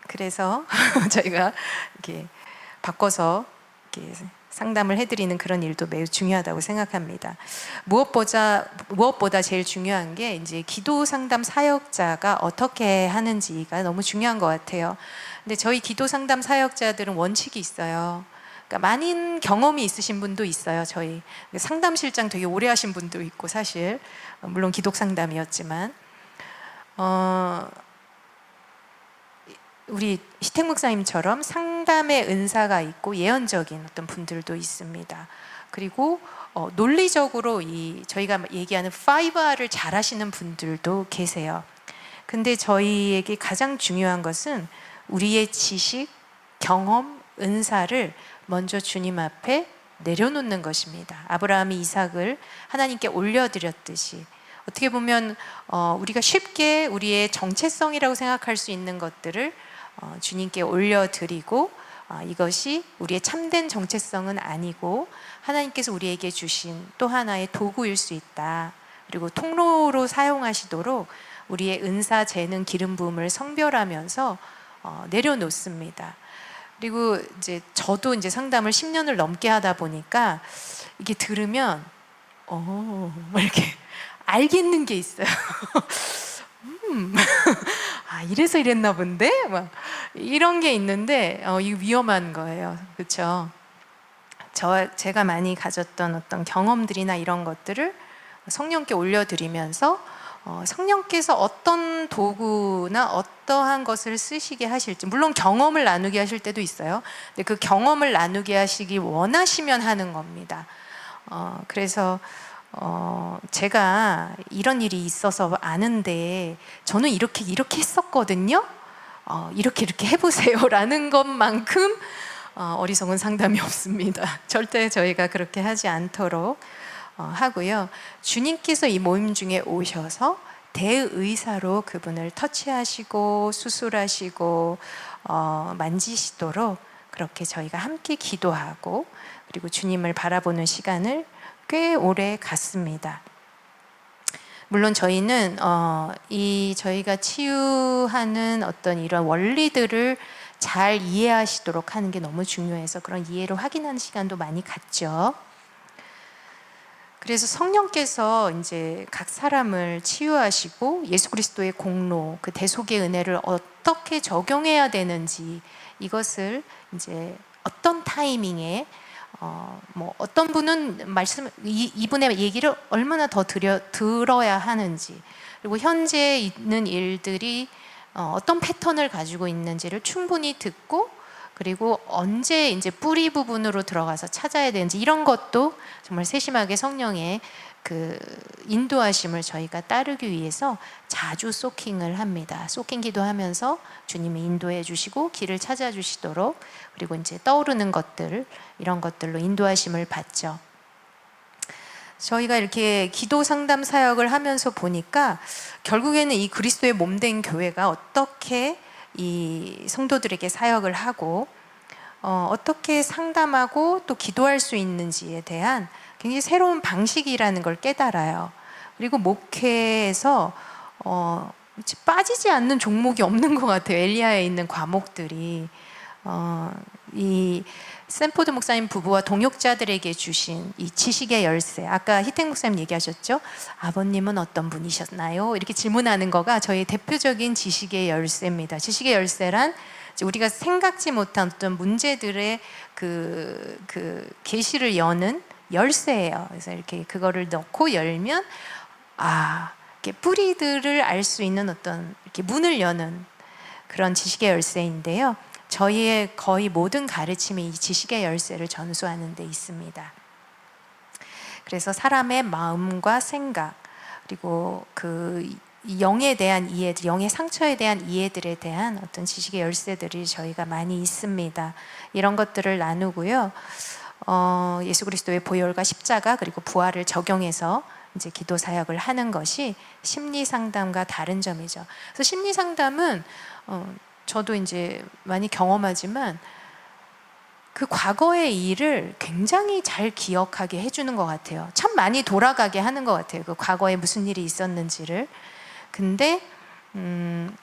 그래서 저희가 이렇게 바꿔서 이렇게 상담을 해드리는 그런 일도 매우 중요하다고 생각합니다. 무엇보다 제일 중요한 게 이제 기도 상담 사역자가 어떻게 하는지가 너무 중요한 것 같아요. 근데 저희 기도 상담 사역자들은 원칙이 있어요. 그러니까 많은 경험이 있으신 분도 있어요. 저희 상담실장 되게 오래 하신 분도 있고, 사실 물론 기독 상담이었지만 우리 희택 목사님처럼 상담의 은사가 있고 예언적인 어떤 분들도 있습니다. 그리고 논리적으로 저희가 얘기하는 5R을 잘 하시는 분들도 계세요. 근데 저희에게 가장 중요한 것은 우리의 지식, 경험, 은사를 먼저 주님 앞에 내려놓는 것입니다. 아브라함이 이삭을 하나님께 올려드렸듯이 어떻게 보면 우리가 쉽게 우리의 정체성이라고 생각할 수 있는 것들을 주님께 올려드리고 이것이 우리의 참된 정체성은 아니고 하나님께서 우리에게 주신 또 하나의 도구일 수 있다. 그리고 통로로 사용하시도록 우리의 은사, 재능, 기름 부음을 성별하면서 내려놓습니다. 그리고 이제 저도 이제 상담을 10년을 넘게 하다 보니까 이게 들으면 이렇게 알겠는 게 있어요. 이래서 이랬나 본데? 막 이런 게 있는데 이거 위험한 거예요. 그렇죠? 제가 많이 가졌던 어떤 경험들이나 이런 것들을 성령께 올려드리면서 성령께서 어떤 도구나 어떠한 것을 쓰시게 하실지, 물론 경험을 나누게 하실 때도 있어요. 근데 그 경험을 나누게 하시기 원하시면 하는 겁니다. 그래서 제가 이런 일이 있어서 아는데 저는 이렇게 했었거든요. 이렇게 해보세요라는 것만큼 어리석은 상담이 없습니다. 절대 저희가 그렇게 하지 않도록 하고요. 주님께서 이 모임 중에 오셔서 대의사로 그분을 터치하시고 수술하시고 만지시도록 그렇게 저희가 함께 기도하고 그리고 주님을 바라보는 시간을 꽤 오래 갔습니다. 물론 저희는 저희가 치유하는 어떤 이런 원리들을 잘 이해하시도록 하는 게 너무 중요해서 그런 이해를 확인하는 시간도 많이 갖죠. 그래서 성령께서 이제 각 사람을 치유하시고 예수 그리스도의 공로, 그 대속의 은혜를 어떻게 적용해야 되는지 이것을 이제 어떤 타이밍에 어떤 분은 이분의 얘기를 얼마나 더 들어야 하는지, 그리고 현재 있는 일들이 어떤 패턴을 가지고 있는지를 충분히 듣고, 그리고 언제 이제 뿌리 부분으로 들어가서 찾아야 되는지 이런 것도 정말 세심하게 성령의 그 인도하심을 저희가 따르기 위해서 자주 소킹을 합니다. 소킹 기도하면서 주님이 인도해 주시고 길을 찾아 주시도록, 그리고 이제 떠오르는 것들, 이런 것들로 인도하심을 받죠. 저희가 이렇게 기도 상담 사역을 하면서 보니까 결국에는 이 그리스도의 몸된 교회가 어떻게 이 성도들에게 사역을 하고 어떻게 상담하고 또 기도할 수 있는지에 대한 굉장히 새로운 방식이라는 걸 깨달아요. 그리고 목회에서 빠지지 않는 종목이 없는 것 같아요. 엘리야에 있는 과목들이 이 샌포드 목사님 부부와 동역자들에게 주신 이 지식의 열쇠, 아까 희택 목사님 얘기하셨죠? 아버님은 어떤 분이셨나요? 이렇게 질문하는 거가 저희 대표적인 지식의 열쇠입니다. 지식의 열쇠란 우리가 생각지 못한 어떤 문제들의 그 계시를 여는 열쇠예요. 그래서 이렇게 그거를 넣고 열면 이렇게 뿌리들을 알 수 있는 어떤 이렇게 문을 여는 그런 지식의 열쇠인데요. 저희의 거의 모든 가르침이 이 지식의 열쇠를 전수하는 데 있습니다. 그래서 사람의 마음과 생각, 그리고 그 영에 대한 이해들, 영의 상처에 대한 이해들에 대한 어떤 지식의 열쇠들이 저희가 많이 있습니다. 이런 것들을 나누고요. 예수 그리스도의 보혈과 십자가 그리고 부활을 적용해서 이제 기도 사역을 하는 것이 심리 상담과 다른 점이죠. 그래서 심리 상담은 저도 이제 많이 경험하지만 그 과거의 일을 굉장히 잘 기억하게 해주는 것 같아요. 참 많이 돌아가게 하는 것 같아요. 그 과거에 무슨 일이 있었는지를. 근데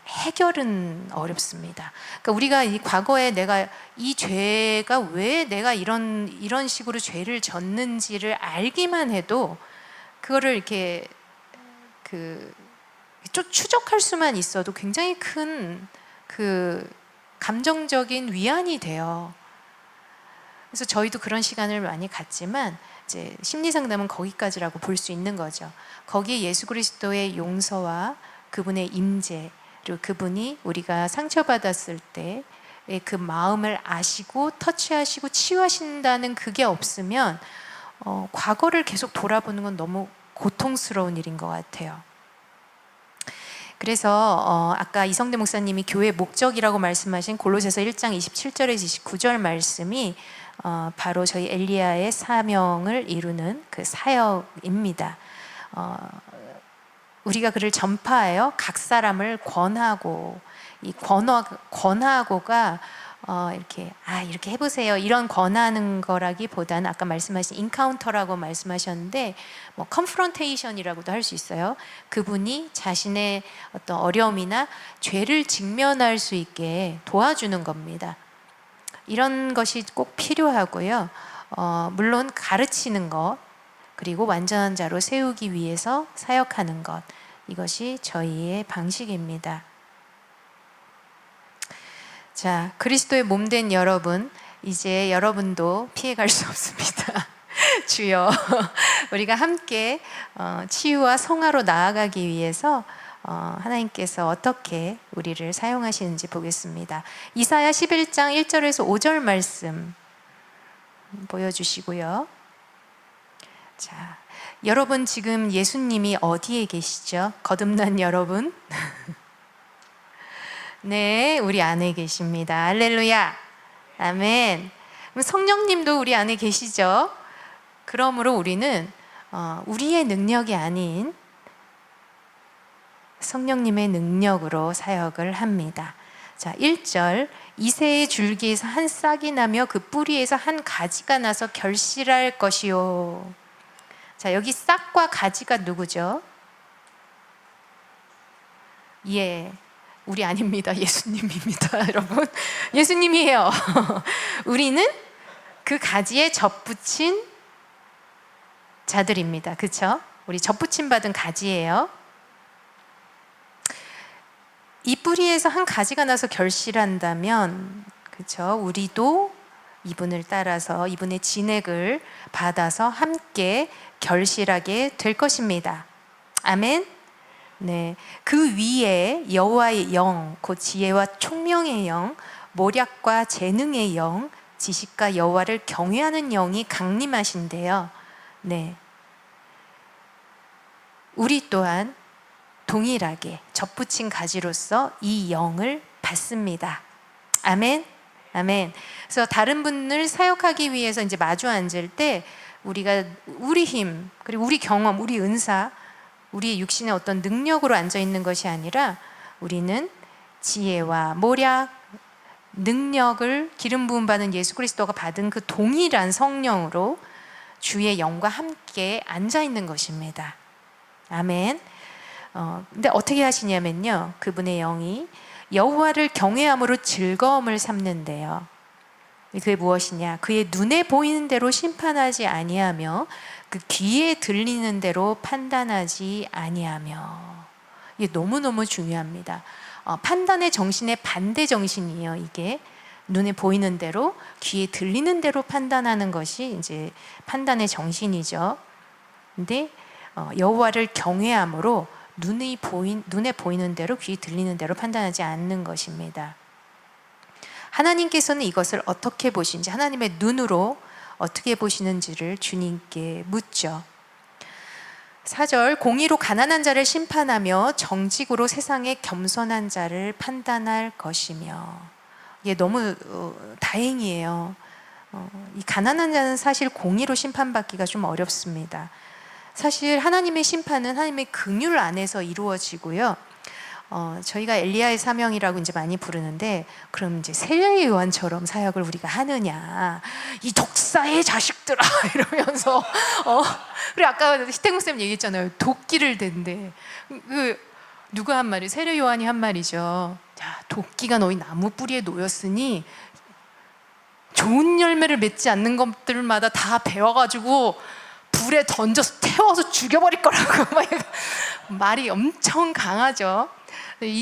해결은 어렵습니다. 그러니까 우리가 이 과거에 내가 이 죄가 왜 내가 이런 식으로 죄를 졌는지를 알기만 해도 그거를 이렇게 좀 추적할 수만 있어도 굉장히 큰 그 감정적인 위안이 돼요. 그래서 저희도 그런 시간을 많이 갖지만 이제 심리 상담은 거기까지라고 볼 수 있는 거죠. 거기에 예수 그리스도의 용서와 그분의 임재, 그리고 그분이 우리가 상처받았을 때 그 마음을 아시고 터치하시고 치유하신다는 그게 없으면 과거를 계속 돌아보는 건 너무 고통스러운 일인 것 같아요. 그래서 아까 이성대 목사님이 교회 목적이라고 말씀하신 골로새서 1장 27절에서 29절 말씀이 바로 저희 엘리야의 사명을 이루는 그 사역입니다. 우리가 그를 전파하여 각 사람을 권하고, 이 권하고가 이렇게 해보세요, 이런 권하는 거라기보다는 아까 말씀하신 인카운터라고 말씀하셨는데, 뭐 컨프런테이션이라고도 할 수 있어요. 그분이 자신의 어떤 어려움이나 죄를 직면할 수 있게 도와주는 겁니다. 이런 것이 꼭 필요하고요. 물론 가르치는 것, 그리고 완전한 자로 세우기 위해서 사역하는 것, 이것이 저희의 방식입니다. 자, 그리스도의 몸된 여러분, 이제 여러분도 피해갈 수 없습니다. 주여, 우리가 함께 치유와 성화로 나아가기 위해서 하나님께서 어떻게 우리를 사용하시는지 보겠습니다. 이사야 11장 1절에서 5절 말씀 보여주시고요. 자, 여러분 지금 예수님이 어디에 계시죠? 거듭난 여러분. 네, 우리 안에 계십니다. 할렐루야, 아멘. 성령님도 우리 안에 계시죠? 그러므로 우리는 우리의 능력이 아닌 성령님의 능력으로 사역을 합니다. 자, 1절, 이새의 줄기에서 한 싹이 나며 그 뿌리에서 한 가지가 나서 결실할 것이요. 자, 여기 싹과 가지가 누구죠? 예, 우리 아닙니다. 예수님입니다. 여러분, 예수님이에요. 우리는 그 가지에 접붙인 자들입니다. 그렇죠? 우리 접붙임 받은 가지예요. 이 뿌리에서 한 가지가 나서 결실한다면, 그렇죠? 우리도 이분을 따라서 이분의 진액을 받아서 함께 결실하게 될 것입니다. 아멘. 네, 그 위에 여호와의 영, 곧 지혜와 총명의 영, 모략과 재능의 영, 지식과 여호와를 경외하는 영이 강림하신대요. 네, 우리 또한 동일하게 접붙인 가지로서 이 영을 받습니다. 아멘, 아멘. 그래서 다른 분을 사역하기 위해서 이제 마주 앉을 때 우리가 우리 힘, 그리고 우리 경험, 우리 은사, 우리의 육신의 어떤 능력으로 앉아 있는 것이 아니라 우리는 지혜와 모략, 능력을 기름 부음 받은 예수 그리스도가 받은 그 동일한 성령으로 주의 영과 함께 앉아 있는 것입니다. 아멘. 근데 어떻게 하시냐면요, 그분의 영이 여호와를 경외함으로 즐거움을 삼는데요. 그게 무엇이냐? 그의 눈에 보이는 대로 심판하지 아니하며 그 귀에 들리는 대로 판단하지 아니하며. 이게 너무너무 중요합니다. 판단의 정신의 반대 정신이에요. 이게 눈에 보이는 대로, 귀에 들리는 대로 판단하는 것이 이제 판단의 정신이죠. 근데 여호와를 경외함으로 눈에 보이는 대로, 귀에 들리는 대로 판단하지 않는 것입니다. 하나님께서는 이것을 어떻게 보시는지, 하나님의 눈으로 어떻게 보시는지를 주님께 묻죠. 4절, 공의로 가난한 자를 심판하며 정직으로 세상의 겸손한 자를 판단할 것이며. 이게 너무 다행이에요. 이 가난한 자는 사실 공의로 심판받기가 좀 어렵습니다. 사실 하나님의 심판은 하나님의 긍휼 안에서 이루어지고요. 저희가 엘리야의 사명이라고 이제 많이 부르는데, 그럼 이제 세례 요한처럼 사역을 우리가 하느냐, 이 독사의 자식들아 이러면서 그리고 아까 희택 목사님 얘기했잖아요. 도끼를 댄대. 누가 한 말이, 세례 요한이 한 말이죠. 자, 도끼가 너희 나무 뿌리에 놓였으니 좋은 열매를 맺지 않는 것들마다 다 베어가지고 불에 던져서 태워서 죽여버릴 거라고 말이 엄청 강하죠.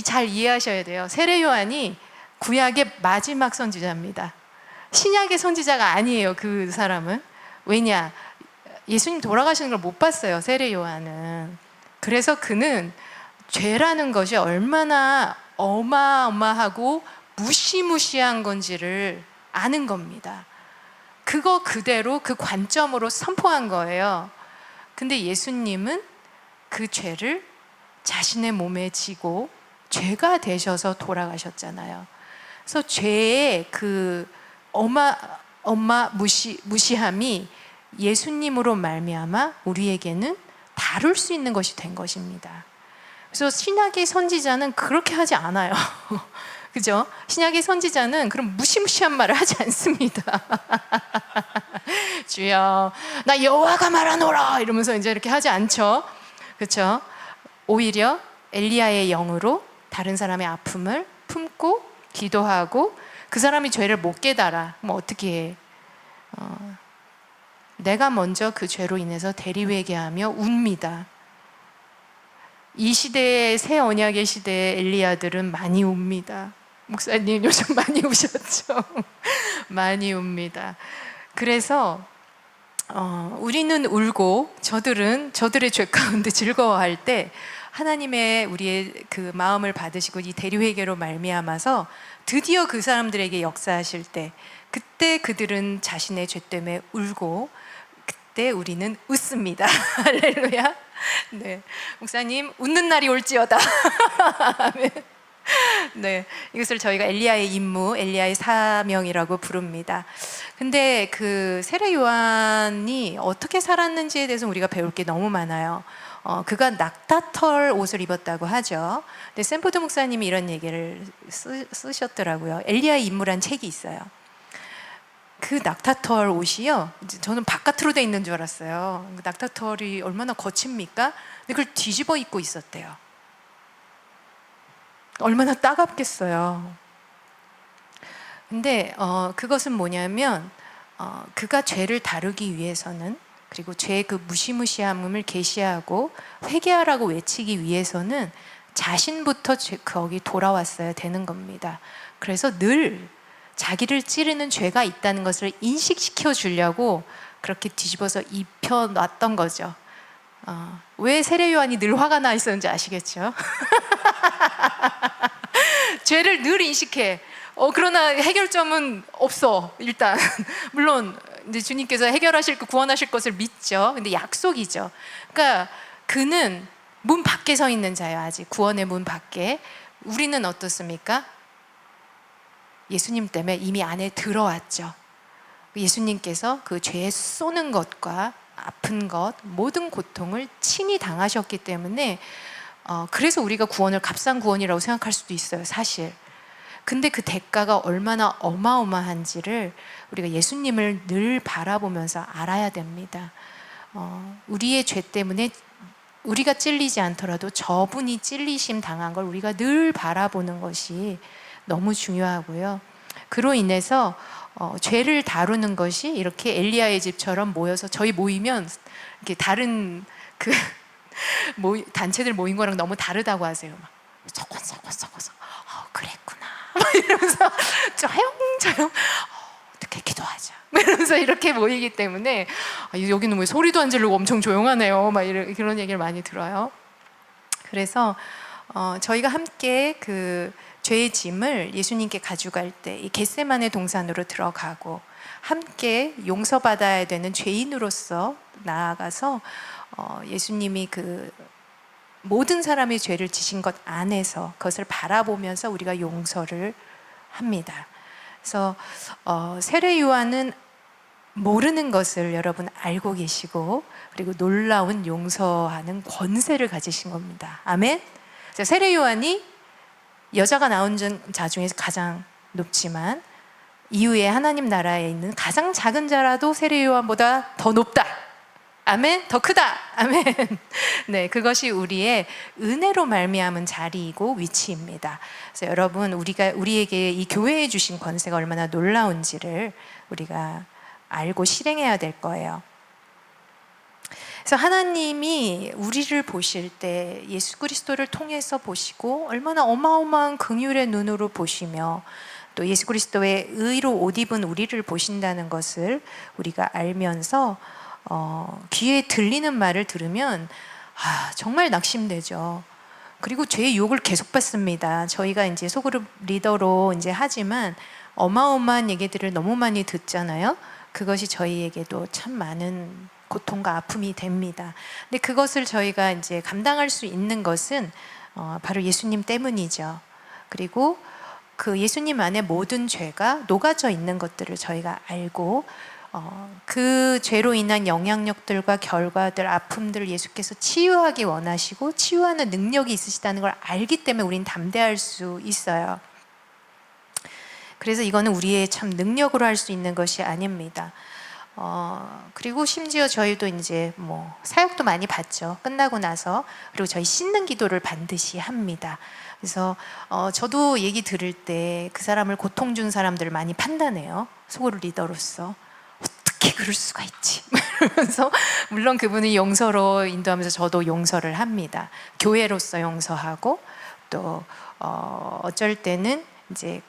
잘 이해하셔야 돼요. 세례 요한이 구약의 마지막 선지자입니다. 신약의 선지자가 아니에요. 그 사람은. 왜냐? 예수님 돌아가시는 걸 못 봤어요. 세례 요한은. 그래서 그는 죄라는 것이 얼마나 어마어마하고 무시무시한 건지를 아는 겁니다. 그거 그대로 그 관점으로 선포한 거예요. 근데 예수님은 그 죄를 자신의 몸에 지고 죄가 되셔서 돌아가셨잖아요. 그래서 죄의 그 무시함이 예수님으로 말미암아 우리에게는 다룰 수 있는 것이 된 것입니다. 그래서 신약의 선지자는 그렇게 하지 않아요. 그죠? 신약의 선지자는 그런 무시무시한 말을 하지 않습니다. 주여, 나 여호와가 말하노라 이러면서 이제 이렇게 하지 않죠. 그렇죠? 오히려 엘리야의 영으로 다른 사람의 아픔을 품고 기도하고 그 사람이 죄를 못 깨달아. 뭐 어떻게 해? 내가 먼저 그 죄로 인해서 대리회개하며 웁니다. 이 시대의 새 언약의 시대의 엘리야들은 많이 웁니다. 목사님 요즘 많이 우셨죠? 많이 웁니다. 그래서 우리는 울고 저들의 죄 가운데 즐거워할 때 하나님의 우리의 그 마음을 받으시고 이 대리회개로 말미암아서 드디어 그 사람들에게 역사하실 때 그때 그들은 자신의 죄 때문에 울고 그때 우리는 웃습니다. 할렐루야. 네, 목사님 웃는 날이 올지어다. 네, 이것을 저희가 엘리야의 임무, 엘리야의 사명이라고 부릅니다. 근데 그 세례 요한이 어떻게 살았는지에 대해서 우리가 배울 게 너무 많아요. 그가 낙타털 옷을 입었다고 하죠. 근데 샌포드 목사님이 이런 얘기를 쓰셨더라고요. 엘리야의 임무란 책이 있어요. 그 낙타털 옷이요, 저는 바깥으로 돼 있는 줄 알았어요. 낙타털이 얼마나 거칩니까? 근데 그걸 뒤집어 입고 있었대요. 얼마나 따갑겠어요. 근데 그것은 뭐냐면 그가 죄를 다루기 위해서는, 그리고 죄의 그 무시무시함을 계시하고 회개하라고 외치기 위해서는 자신부터 거기 돌아왔어야 되는 겁니다. 그래서 늘 자기를 찌르는 죄가 있다는 것을 인식시켜 주려고 그렇게 뒤집어서 입혀놨던 거죠. 왜 세례 요한이 늘 화가 나 있었는지 아시겠죠? 죄를 늘 인식해. 그러나 해결점은 없어. 일단 물론 이제 주님께서 해결하실 거, 구원하실 것을 믿죠. 근데 약속이죠. 그러니까 그는 문 밖에 서 있는 자예요. 아직 구원의 문 밖에. 우리는 어떻습니까? 예수님 때문에 이미 안에 들어왔죠. 예수님께서 그 죄에 쏘는 것과 아픈 것, 모든 고통을 친히 당하셨기 때문에 그래서 우리가 구원을 값싼 구원이라고 생각할 수도 있어요, 사실. 근데 그 대가가 얼마나 어마어마한지를 우리가 예수님을 늘 바라보면서 알아야 됩니다. 우리의 죄 때문에 우리가 찔리지 않더라도 저분이 찔리심 당한 걸 우리가 늘 바라보는 것이 너무 중요하고요. 그로 인해서 죄를 다루는 것이 이렇게 엘리야의 집처럼 모여서 저희 모이면 이렇게 다른 그 단체들 모인 거랑 너무 다르다고 하세요. 막 섞어서 그랬구나 막 이러면서 조용조용 어떻게 기도하자 이러면서 이렇게 모이기 때문에 여기는 왜 소리도 안 지르고 엄청 조용하네요 막 그런 얘기를 많이 들어요. 그래서 저희가 함께 그 죄의 짐을 예수님께 가져갈 때 이 겟세마네 동산으로 들어가고 함께 용서받아야 되는 죄인으로서 나아가서 예수님이 그 모든 사람의 죄를 지신 것 안에서 그것을 바라보면서 우리가 용서를 합니다. 그래서 세례 요한은 모르는 것을 여러분 알고 계시고 그리고 놀라운 용서하는 권세를 가지신 겁니다. 아멘. 세례 요한이 여자가 낳은 자 중에서 가장 높지만 이후에 하나님 나라에 있는 가장 작은 자라도 세례 요한보다 더 높다. 아멘. 더 크다. 아멘. 네, 그것이 우리의 은혜로 말미암은 자리이고 위치입니다. 그래서 여러분 우리에게 이 교회에 주신 권세가 얼마나 놀라운지를 우리가 알고 실행해야 될 거예요. 그래서 하나님이 우리를 보실 때 예수 그리스도를 통해서 보시고 얼마나 어마어마한 긍휼의 눈으로 보시며 또 예수 그리스도의 의로 옷 입은 우리를 보신다는 것을 우리가 알면서 귀에 들리는 말을 들으면 정말 낙심되죠. 그리고 죄의 유혹을 계속 받습니다. 저희가 이제 소그룹 리더로 이제 하지만 어마어마한 얘기들을 너무 많이 듣잖아요. 그것이 저희에게도 참 많은 고통과 아픔이 됩니다. 근데 그것을 저희가 이제 감당할 수 있는 것은 바로 예수님 때문이죠. 그리고 그 예수님 안에 모든 죄가 녹아져 있는 것들을 저희가 알고 그 죄로 인한 영향력들과 결과들, 아픔들을 예수께서 치유하기 원하시고 치유하는 능력이 있으시다는 걸 알기 때문에 우린 담대할 수 있어요. 그래서 이거는 우리의 참 능력으로 할 수 있는 것이 아닙니다. 그리고 심지어 저희도 이제 뭐 사역도 많이 받죠. 끝나고 나서. 그리고 저희 씻는 기도를 반드시 합니다. 그래서 저도 얘기 들을 때 그 사람을 고통 준 사람들을 많이 판단해요. 소그룹 리더로서. 어떻게 그럴 수가 있지? 그러면서 물론 그분이 용서로 인도하면서 저도 용서를 합니다. 교회로서 용서하고 또 어쩔 때는 이제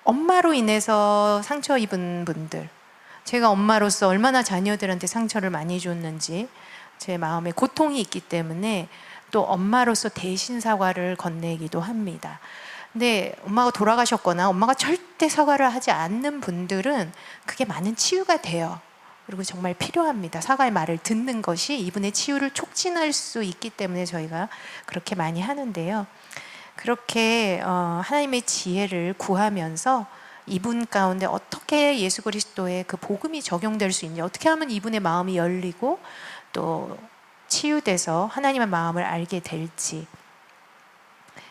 엄마로 인해서 상처 입은 분들, 제가 엄마로서 얼마나 자녀들한테 상처를 많이 줬는지 제 마음에 고통이 있기 때문에 또 엄마로서 대신 사과를 건네기도 합니다. 근데 엄마가 돌아가셨거나 엄마가 절대 사과를 하지 않는 분들은 그게 많은 치유가 돼요. 그리고 정말 필요합니다. 사과의 말을 듣는 것이 이분의 치유를 촉진할 수 있기 때문에 저희가 그렇게 많이 하는데요. 그렇게 하나님의 지혜를 구하면서 이분 가운데 어떻게 예수 그리스도의 그 복음이 적용될 수 있는지, 어떻게 하면 이분의 마음이 열리고 또 치유돼서 하나님의 마음을 알게 될지,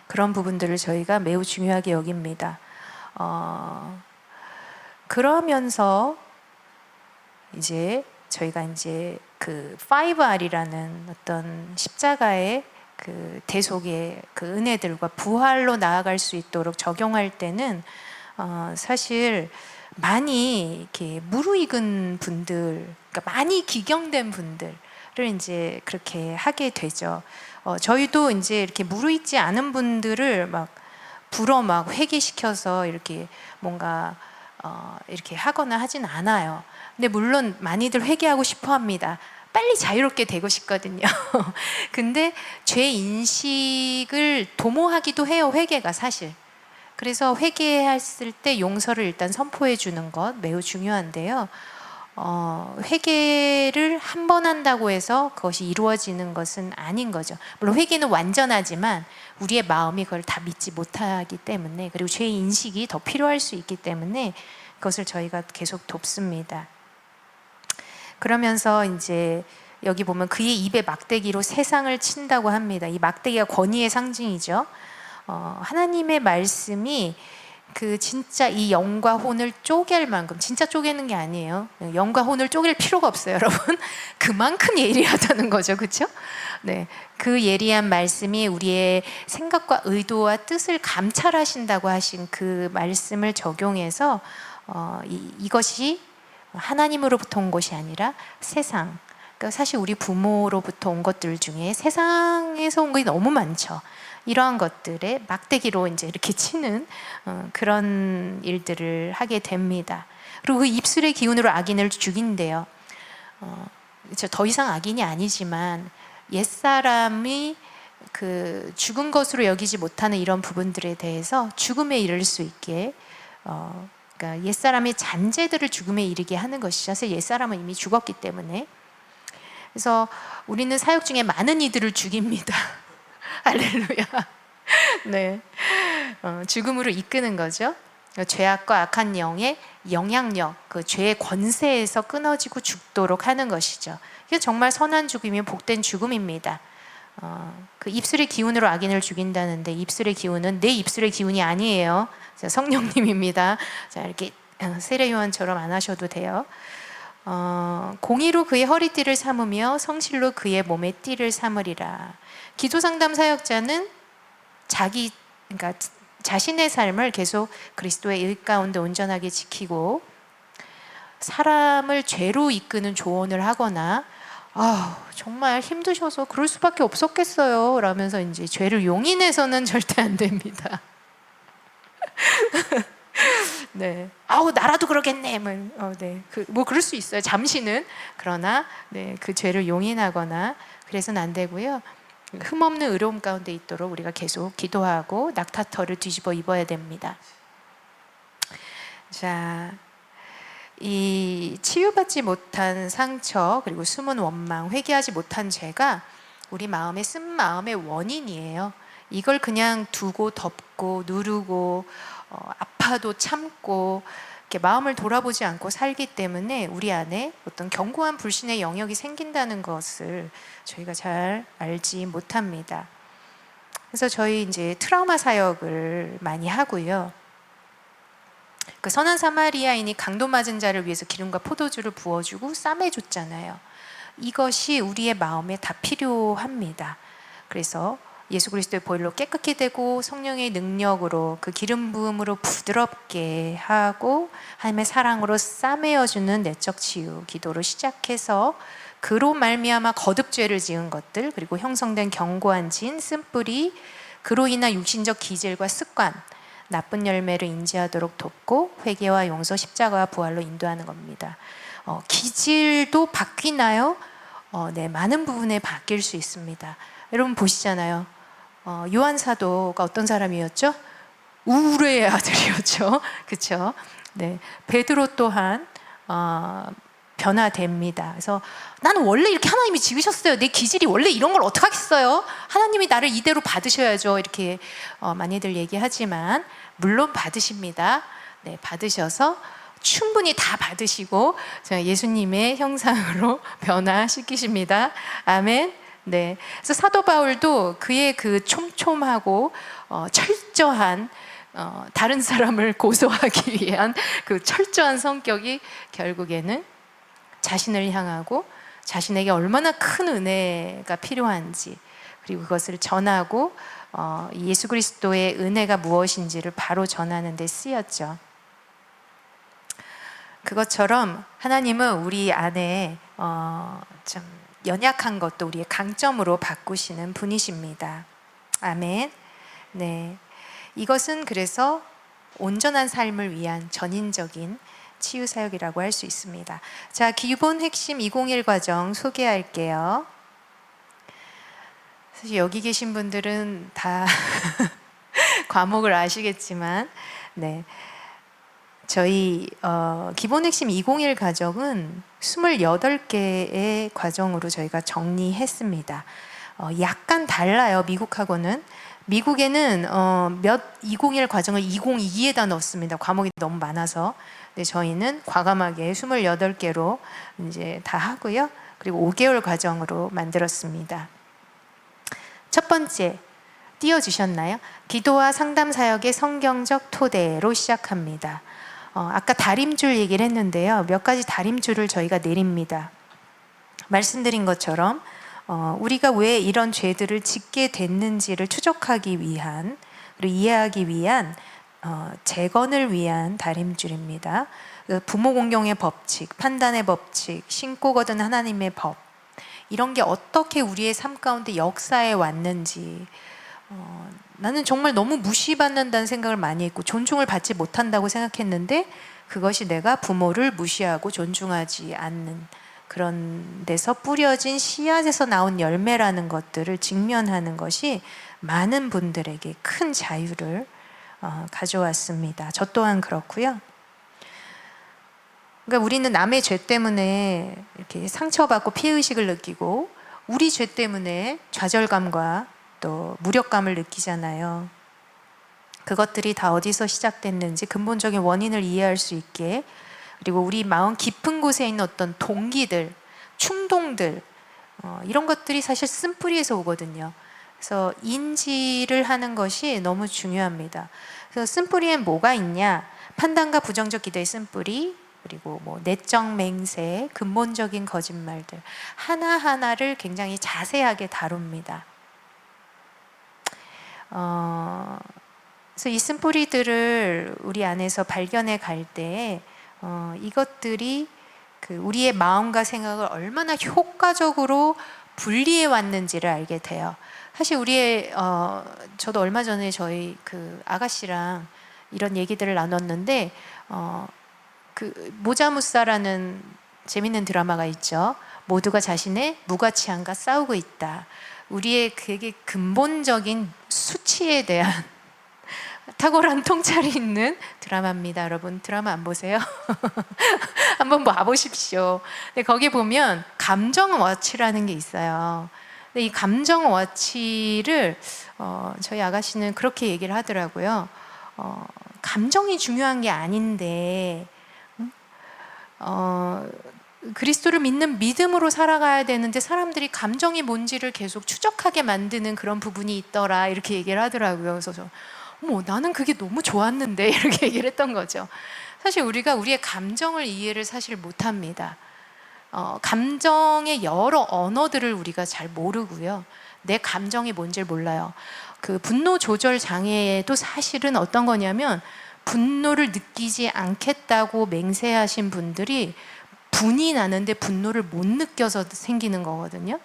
그런 부분들을 저희가 매우 중요하게 여깁니다. 그러면서 이제 저희가 이제 그 5R이라는 어떤 십자가의 그 대속의 그 은혜들과 부활로 나아갈 수 있도록 적용할 때는 사실 많이 이렇게 무르익은 분들, 그러니까 많이 기경된 분들을 이제 그렇게 하게 되죠. 저희도 이제 이렇게 무르익지 않은 분들을 막 불어 막 회개시켜서 이렇게 뭔가 이렇게 하거나 하진 않아요. 근데 물론 많이들 회개하고 싶어 합니다. 빨리 자유롭게 되고 싶거든요. 근데 죄 인식을 도모하기도 해요, 회개가 사실. 그래서 회개했을 때 용서를 일단 선포해 주는 것 매우 중요한데요. 회개를 한 번 한다고 해서 그것이 이루어지는 것은 아닌 거죠. 물론 회개는 완전하지만 우리의 마음이 그걸 다 믿지 못하기 때문에, 그리고 죄 인식이 더 필요할 수 있기 때문에 그것을 저희가 계속 돕습니다. 그러면서 이제 여기 보면 그의 입에 막대기로 세상을 친다고 합니다. 이 막대기가 권위의 상징이죠. 하나님의 말씀이 그 진짜 이 영과 혼을 쪼갤 만큼, 진짜 쪼개는 게 아니에요. 영과 혼을 쪼갤 필요가 없어요, 여러분. 그만큼 예리하다는 거죠, 그렇죠? 네, 그 예리한 말씀이 우리의 생각과 의도와 뜻을 감찰하신다고 하신 그 말씀을 적용해서 이것이 하나님으로부터 온 것이 아니라 세상, 그러니까 사실 우리 부모로부터 온 것들 중에 세상에서 온 것이 너무 많죠. 이러한 것들에 막대기로 이제 이렇게 치는 그런 일들을 하게 됩니다. 그리고 그 입술의 기운으로 악인을 죽인대요. 더 이상 악인이 아니지만 옛사람이 그 죽은 것으로 여기지 못하는 이런 부분들에 대해서 죽음에 이를 수 있게, 그러니까 옛사람의 잔재들을 죽음에 이르게 하는 것이죠. 사실 옛사람은 이미 죽었기 때문에. 그래서 우리는 사역 중에 많은 이들을 죽입니다. 할렐루야. 네, 죽음으로 이끄는 거죠. 죄악과 악한 영의 영향력, 그 죄의 권세에서 끊어지고 죽도록 하는 것이죠. 이게 정말 선한 죽음이며 복된 죽음입니다. 그 입술의 기운으로 악인을 죽인다는데 입술의 기운은 내 입술의 기운이 아니에요. 성령님입니다. 자, 이렇게 세례 요한처럼 안 하셔도 돼요. 공의로 그의 허리띠를 삼으며 성실로 그의 몸에 띠를 삼으리라. 기도상담 사역자는 그러니까 자신의 삶을 계속 그리스도의 일 가운데 온전하게 지키고 사람을 죄로 이끄는 조언을 하거나 정말 힘드셔서 그럴 수밖에 없었겠어요 라면서 이제 죄를 용인해서는 절대 안 됩니다. 네, 나라도 그러겠네. 네, 뭐 그럴 수 있어요. 잠시는. 그러나 네, 그 죄를 용인하거나 그래서는 안 되고요. 흠없는 의로움 가운데 있도록 우리가 계속 기도하고 낙타털을 뒤집어 입어야 됩니다. 자, 이 치유받지 못한 상처, 그리고 숨은 원망, 회개하지 못한 죄가 우리 마음의 쓴 마음의 원인이에요. 이걸 그냥 두고 덮고 누르고 아파도 참고 이렇게 마음을 돌아보지 않고 살기 때문에 우리 안에 어떤 견고한 불신의 영역이 생긴다는 것을 저희가 잘 알지 못합니다. 그래서 저희 이제 트라우마 사역을 많이 하고요. 그 선한 사마리아인이 강도 맞은 자를 위해서 기름과 포도주를 부어주고 싸매줬잖아요. 이것이 우리의 마음에 다 필요합니다. 그래서 예수 그리스도의 보혈로 깨끗게 되고 성령의 능력으로 그 기름 부음으로 부드럽게 하고 하나님의 사랑으로 싸매어주는 내적 치유 기도로 시작해서 그로 말미암아 거듭 죄를 지은 것들, 그리고 형성된 견고한 진, 쓴뿌리, 그로 인한 육신적 기질과 습관, 나쁜 열매를 인지하도록 돕고 회개와 용서, 십자가와 부활로 인도하는 겁니다. 기질도 바뀌나요? 네, 많은 부분에 바뀔 수 있습니다. 여러분 보시잖아요. 요한 사도가 어떤 사람이었죠? 우르의 아들이었죠. 그렇죠? 네, 베드로 또한 변화됩니다. 그래서 나는 원래 이렇게 하나님이 지으셨어요. 내 기질이 원래 이런 걸 어떻게 하겠어요? 하나님이 나를 이대로 받으셔야죠. 이렇게 많이들 얘기하지만 물론 받으십니다. 네, 받으셔서 충분히 다 받으시고 예수님의 형상으로 변화시키십니다. 아멘. 네, 그래서 사도 바울도 그의 그 촘촘하고 철저한 다른 사람을 고소하기 위한 그 철저한 성격이 결국에는 자신을 향하고 자신에게 얼마나 큰 은혜가 필요한지, 그리고 그것을 전하고 예수 그리스도의 은혜가 무엇인지를 바로 전하는 데 쓰였죠. 그것처럼 하나님은 우리 안에 좀 연약한 것도 우리의 강점으로 바꾸시는 분이십니다. 아멘. 네, 이것은 그래서 온전한 삶을 위한 전인적인 치유 사역이라고 할 수 있습니다. 자, 기본 핵심 201 과정 소개할게요. 사실 여기 계신 분들은 다 과목을 아시겠지만, 네, 저희 기본 핵심 201 과정은 28개의 과정으로 저희가 정리했습니다. 약간 달라요, 미국하고는. 미국에는 201 과정을 202에다 넣습니다. 과목이 너무 많아서. 네, 저희는 과감하게 28개로 이제 다 하고요. 그리고 5개월 과정으로 만들었습니다. 첫 번째, 띄워주셨나요? 기도와 상담 사역의 성경적 토대로 시작합니다. 아까 다림줄 얘기를 했는데요. 몇 가지 다림줄을 저희가 내립니다. 말씀드린 것처럼 우리가 왜 이런 죄들을 짓게 됐는지를 추적하기 위한, 그리고 이해하기 위한 재건을 위한 다림줄입니다. 부모 공경의 법칙, 판단의 법칙, 신고 거둔 하나님의 법, 이런 게 어떻게 우리의 삶 가운데 역사해 왔는지, 나는 정말 너무 무시받는다는 생각을 많이 했고 존중을 받지 못한다고 생각했는데, 그것이 내가 부모를 무시하고 존중하지 않는 그런 데서 뿌려진 씨앗에서 나온 열매라는 것들을 직면하는 것이 많은 분들에게 큰 자유를 가져왔습니다. 저 또한 그렇고요. 그러니까 우리는 남의 죄 때문에 이렇게 상처받고 피해의식을 느끼고 우리 죄 때문에 좌절감과 또 무력감을 느끼잖아요. 그것들이 다 어디서 시작됐는지 근본적인 원인을 이해할 수 있게, 그리고 우리 마음 깊은 곳에 있는 어떤 동기들, 충동들, 이런 것들이 사실 쓴뿌리에서 오거든요. 그래서 인지를 하는 것이 너무 중요합니다. 그래서 쓴뿌리엔 뭐가 있냐? 판단과 부정적 기대의 쓴뿌리, 그리고 뭐 내적 맹세, 근본적인 거짓말들 하나하나를 굉장히 자세하게 다룹니다. 그래서 이 쓴뿌리들을 우리 안에서 발견해 갈 때 이것들이 그 우리의 마음과 생각을 얼마나 효과적으로 분리해 왔는지를 알게 돼요. 사실 우리의 저도 얼마 전에 저희 그 아가씨랑 이런 얘기들을 나눴는데 그 모자무사라는 재밌는 드라마가 있죠. 모두가 자신의 무가치함과 싸우고 있다. 우리의 그게 근본적인 수치에 대한 탁월한 통찰이 있는 드라마입니다. 여러분 드라마 안 보세요? 한번 봐보십시오. 근데 거기 보면 감정 워치라는 게 있어요. 근데 이 감정 워치를 저희 아가씨는 그렇게 얘기를 하더라고요. 감정이 중요한 게 아닌데 그리스도를 믿는 믿음으로 살아가야 되는데 사람들이 감정이 뭔지를 계속 추적하게 만드는 그런 부분이 있더라, 이렇게 얘기를 하더라고요. 그래서 나는 그게 너무 좋았는데 이렇게 얘기를 했던 거죠. 사실 우리가 우리의 감정을 이해를 사실 못합니다. 감정의 여러 언어들을 우리가 잘 모르고요. 내 감정이 뭔지를 몰라요. 그 분노 조절 장애도 사실은 어떤 거냐면, 분노를 느끼지 않겠다고 맹세하신 분들이 분이 나는데 분노를 못 느껴서 생기는 거거든요.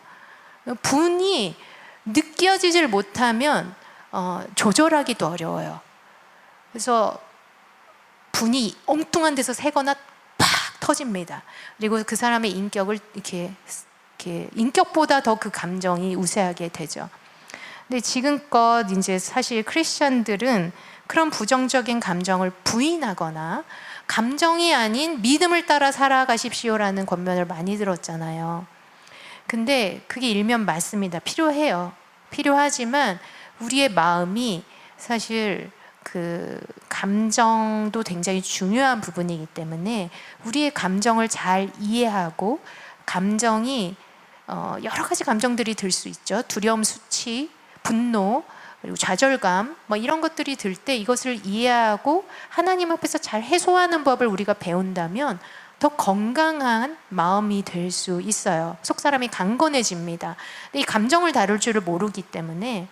분이 느껴지질 못하면 조절하기도 어려워요. 그래서 분이 엉뚱한 데서 새거나 팍 터집니다. 그리고 그 사람의 인격을 이렇게 인격보다 더 그 감정이 우세하게 되죠. 근데 지금껏 이제 사실 크리스천들은 그런 부정적인 감정을 부인하거나 감정이 아닌 믿음을 따라 살아가십시오라는 권면을 많이 들었잖아요. 근데 그게 일면 맞습니다. 필요해요. 필요하지만 우리의 마음이 사실 그 감정도 굉장히 중요한 부분이기 때문에 우리의 감정을 잘 이해하고, 감정이 여러 가지 감정들이 들 수 있죠. 두려움, 수치, 분노, 그리고 좌절감, 이런 것들이 들 때 이것을 이해하고 하나님 앞에서 잘 해소하는 법을 우리가 배운다면 더 건강한 마음이 될 수 있어요. 속사람이 강건해집니다. 근데 이 감정을 다룰 줄을 모르기 때문에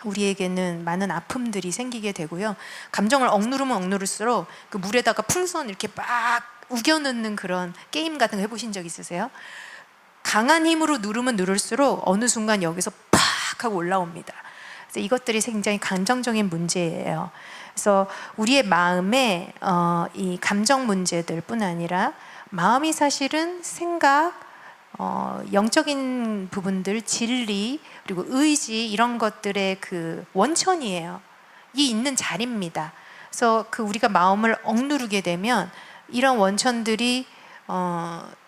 우리에게는 많은 아픔들이 생기게 되고요. 감정을 억누르면 억누를수록 그 물에다가 풍선 이렇게 막 우겨넣는 그런 게임 같은 거 해보신 적 있으세요? 강한 힘으로 누르면 누를수록 어느 순간 여기서 팍 하고 올라옵니다. 그래서 이것들이 굉장히 감정적인 문제예요. 그래서 우리의 마음에 이 감정 문제들 뿐 아니라 마음이 사실은 생각, 영적인 부분들, 진리, 그리고 의지, 이런 것들의 그 원천이에요. 이 있는 자리입니다. 그래서 그 우리가 마음을 억누르게 되면 이런 원천들이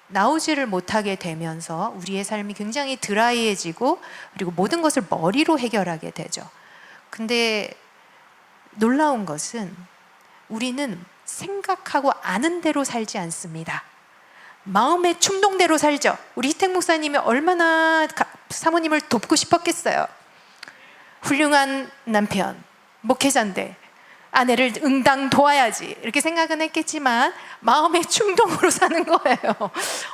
나오지를 못하게 되면서 우리의 삶이 굉장히 드라이해지고, 그리고 모든 것을 머리로 해결하게 되죠. 근데 놀라운 것은 우리는 생각하고 아는 대로 살지 않습니다. 마음의 충동대로 살죠. 우리 희택 목사님이 얼마나 사모님을 돕고 싶었겠어요. 훌륭한 남편, 목회자인데 아내를 응당 도와야지 이렇게 생각은 했겠지만 마음의 충동으로 사는 거예요.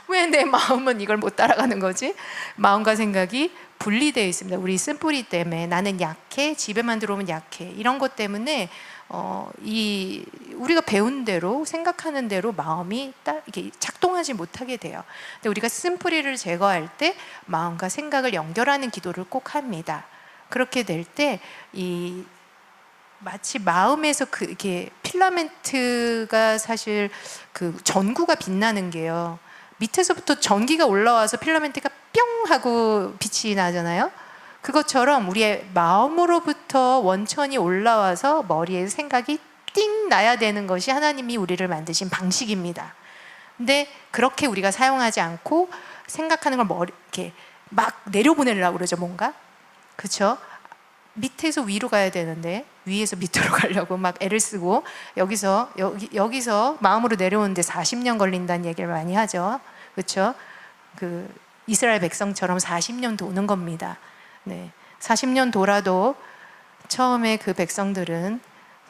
왜 내 마음은 이걸 못 따라가는 거지? 마음과 생각이 분리되어 있습니다. 우리 쓴뿌리 때문에 나는 약해, 집에만 들어오면 약해, 이런 것 때문에 우리가 배운 대로 생각하는 대로 마음이 이렇게 작동하지 못하게 돼요. 근데 우리가 쓴뿌리를 제거할 때 마음과 생각을 연결하는 기도를 꼭 합니다. 그렇게 될 때 마치 마음에서 이렇게 필라멘트가 사실 그 전구가 빛나는 게요, 밑에서부터 전기가 올라와서 필라멘트가 뿅 하고 빛이 나잖아요. 그것처럼 우리의 마음으로부터 원천이 올라와서 머리에 생각이 띵 나야 되는 것이 하나님이 우리를 만드신 방식입니다. 근데 그렇게 우리가 사용하지 않고 생각하는 걸 이렇게 막 내려보내려고 그러죠, 뭔가. 그렇죠? 밑에서 위로 가야 되는데 위에서 밑으로 가려고 막 애를 쓰고, 여기서 마음으로 내려오는데 40년 걸린다는 얘기를 많이 하죠. 그렇죠? 그 이스라엘 백성처럼 40년 도는 겁니다. 네, 40년 돌아도 처음에 그 백성들은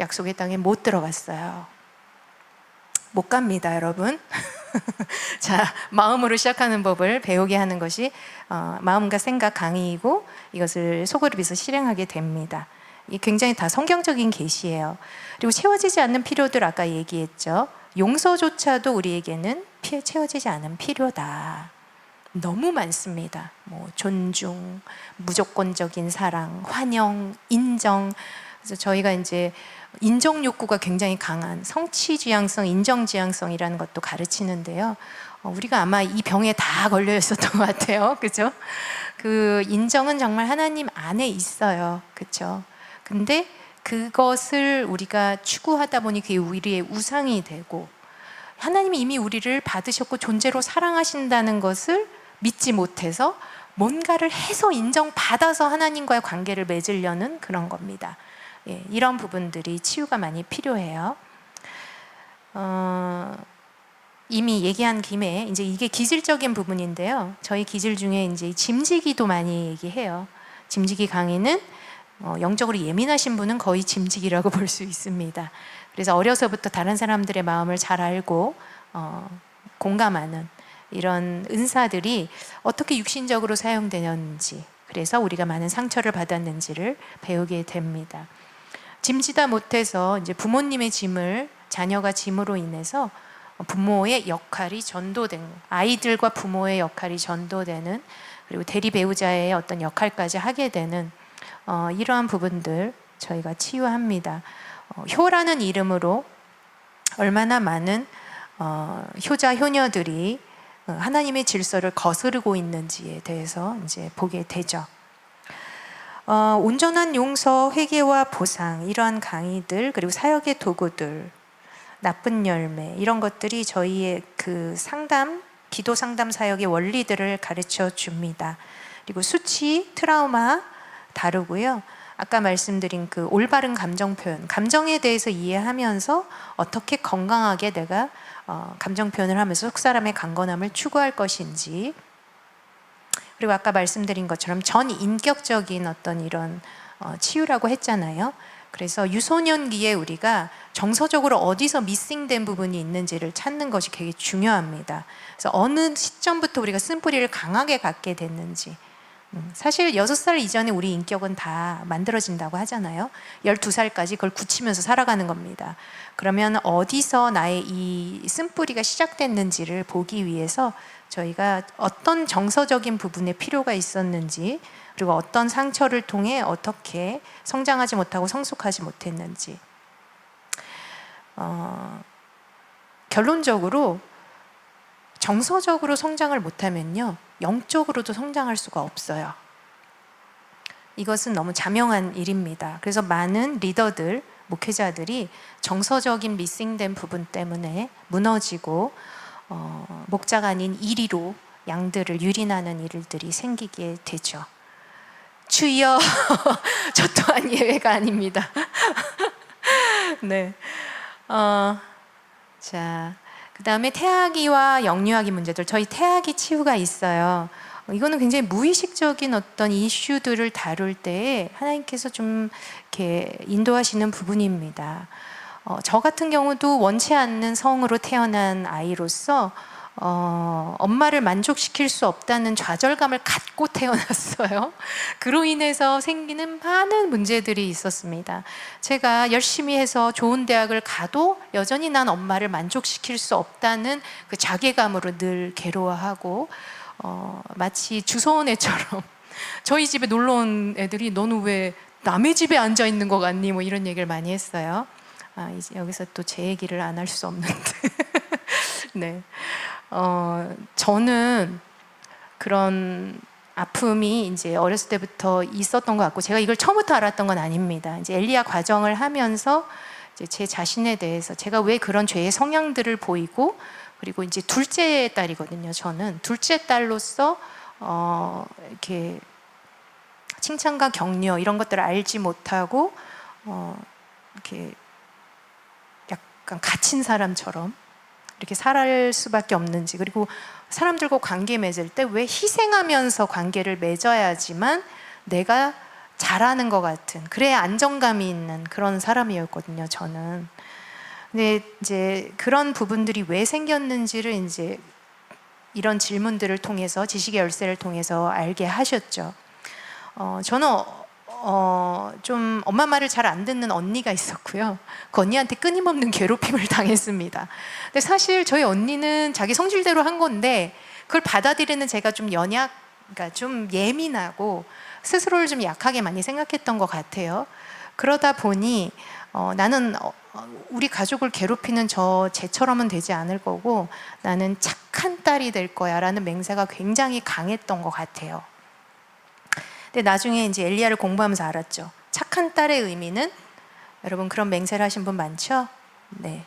약속의 땅에 못 들어갔어요. 못 갑니다, 여러분. 자, 마음으로 시작하는 법을 배우게 하는 것이 마음과 생각 강의이고, 이것을 속으로 비서 실행하게 됩니다. 이 굉장히 다 성경적인 계시예요. 그리고 채워지지 않는 필요들 아까 얘기했죠. 용서조차도 우리에게는 채워지지 않은 필요다. 너무 많습니다. 존중, 무조건적인 사랑, 환영, 인정. 그래서 저희가 이제 인정 욕구가 굉장히 강한 성취지향성, 인정지향성이라는 것도 가르치는데요. 우리가 아마 이 병에 다 걸려 있었던 것 같아요. 그죠? 그 인정은 정말 하나님 안에 있어요. 그죠? 근데 그것을 우리가 추구하다 보니 그게 우리의 우상이 되고, 하나님이 이미 우리를 받으셨고 존재로 사랑하신다는 것을 믿지 못해서 뭔가를 해서 인정받아서 하나님과의 관계를 맺으려는 그런 겁니다. 예, 이런 부분들이 치유가 많이 필요해요. 이미 얘기한 김에 이제 이게 기질적인 부분인데요. 저희 기질 중에 이제 짐지기도 많이 얘기해요. 짐지기 강의는 영적으로 예민하신 분은 거의 짐지기라고 볼 수 있습니다. 그래서 어려서부터 다른 사람들의 마음을 잘 알고 공감하는 이런 은사들이 어떻게 육신적으로 사용되는지, 그래서 우리가 많은 상처를 받았는지를 배우게 됩니다. 짐지다 못해서 이제 부모님의 짐을, 자녀가 짐으로 인해서 부모의 역할이 전도된, 아이들과 부모의 역할이 전도되는, 그리고 대리 배우자의 어떤 역할까지 하게 되는 이러한 부분들 저희가 치유합니다. 효라는 이름으로 얼마나 많은 효자 효녀들이 하나님의 질서를 거스르고 있는지에 대해서 이제 보게 되죠. 온전한 용서, 회개와 보상, 이러한 강의들, 그리고 사역의 도구들, 나쁜 열매, 이런 것들이 저희의 그 상담, 기도 상담 사역의 원리들을 가르쳐 줍니다. 그리고 수치, 트라우마 다루고요. 아까 말씀드린 그 올바른 감정 표현, 감정에 대해서 이해하면서 어떻게 건강하게 내가 감정 표현을 하면서 속 사람의 강건함을 추구할 것인지, 그리고 아까 말씀드린 것처럼 전인격적인 어떤 이런 치유라고 했잖아요. 그래서 유소년기에 우리가 정서적으로 어디서 미싱된 부분이 있는지를 찾는 것이 되게 중요합니다. 그래서 어느 시점부터 우리가 쓴뿌리를 강하게 갖게 됐는지, 사실 6살 이전에 우리 인격은 다 만들어진다고 하잖아요. 12살까지 그걸 굳히면서 살아가는 겁니다. 그러면 어디서 나의 이 쓴뿌리가 시작됐는지를 보기 위해서 저희가 어떤 정서적인 부분에 필요가 있었는지, 그리고 어떤 상처를 통해 어떻게 성장하지 못하고 성숙하지 못했는지, 결론적으로 정서적으로 성장을 못하면요, 영적으로도 성장할 수가 없어요. 이것은 너무 자명한 일입니다. 그래서 많은 리더들, 목회자들이 정서적인 미싱된 부분 때문에 무너지고 목자가 아닌 이리로 양들을 유린하는 일들이 생기게 되죠. 주여, 저 또한 예외가 아닙니다. 네. 자, 그 다음에 태아기와 영유아기 문제들, 저희 태아기 치유가 있어요. 이거는 굉장히 무의식적인 어떤 이슈들을 다룰 때 하나님께서 좀 이렇게 인도하시는 부분입니다. 저 같은 경우도 원치 않는 성으로 태어난 아이로서 엄마를 만족시킬 수 없다는 좌절감을 갖고 태어났어요. 그로 인해서 생기는 많은 문제들이 있었습니다. 제가 열심히 해서 좋은 대학을 가도 여전히 난 엄마를 만족시킬 수 없다는 그 자괴감으로 늘 괴로워하고, 마치 주소원 애처럼 저희 집에 놀러 온 애들이 너는 왜 남의 집에 앉아 있는 것 같니? 뭐 이런 얘기를 많이 했어요. 이제 여기서 또 제 얘기를 안 할 수 없는데 네. 저는 그런 아픔이 이제 어렸을 때부터 있었던 것 같고, 제가 이걸 처음부터 알았던 건 아닙니다. 이제 엘리야 과정을 하면서 이제 제 자신에 대해서 제가 왜 그런 죄의 성향들을 보이고, 그리고 이제 둘째 딸이거든요. 저는 둘째 딸로서 이렇게 칭찬과 격려 이런 것들을 알지 못하고 이렇게 약간 갇힌 사람처럼 이렇게 살아갈 수밖에 없는지, 그리고 사람들과 관계 맺을 때 왜 희생하면서 관계를 맺어야지만 내가 잘하는 것 같은, 그래야 안정감이 있는 그런 사람이었거든요, 저는. 근데 이제 그런 부분들이 왜 생겼는지를 이제 이런 질문들을 통해서, 지식의 열쇠를 통해서 알게 하셨죠. 저는 좀 엄마 말을 잘 안 듣는 언니가 있었고요. 그 언니한테 끊임없는 괴롭힘을 당했습니다. 근데 사실 저희 언니는 자기 성질대로 한 건데 그걸 받아들이는 제가 좀 그러니까 좀 예민하고 스스로를 좀 약하게 많이 생각했던 것 같아요. 그러다 보니 나는 우리 가족을 괴롭히는 쟤처럼은 되지 않을 거고 나는 착한 딸이 될 거야 라는 맹세가 굉장히 강했던 것 같아요. 근데 나중에 이제 엘리야를 공부하면서 알았죠. 착한 딸의 의미는 여러분 그런 맹세를 하신 분 많죠? 네.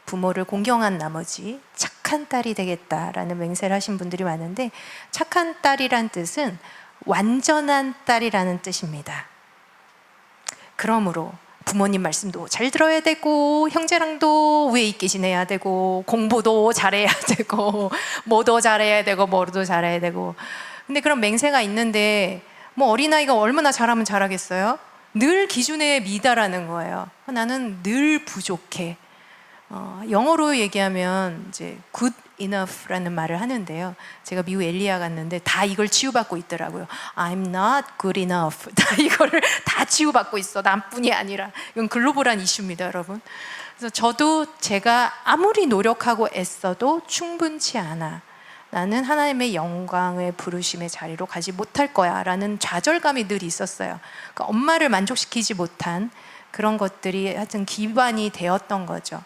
부모를 공경한 나머지 착한 딸이 되겠다라는 맹세를 하신 분들이 많은데, 착한 딸이란 뜻은 완전한 딸이라는 뜻입니다. 그러므로 부모님 말씀도 잘 들어야 되고, 형제랑도 우애 있게 지내야 되고, 공부도 잘해야 되고, 뭐도 잘해야 되고, 뭐도 잘해야 되고. 근데 그런 맹세가 있는데 뭐 어린아이가 얼마나 잘하면 잘하겠어요? 늘 기준에 미달하는 거예요. 나는 늘 부족해. 영어로 얘기하면 이제 good enough라는 말을 하는데요. 제가 미국 엘리야 갔는데 다 이걸 치유받고 있더라고요. I'm not good enough. 다 이거를 다 치유받고 있어. 남뿐이 아니라. 이건 글로벌한 이슈입니다, 여러분. 그래서 저도 제가 아무리 노력하고 애써도 충분치 않아. 나는 하나님의 영광의 부르심의 자리로 가지 못할 거야 라는 좌절감이 늘 있었어요. 그러니까 엄마를 만족시키지 못한 그런 것들이 하여튼 기반이 되었던 거죠.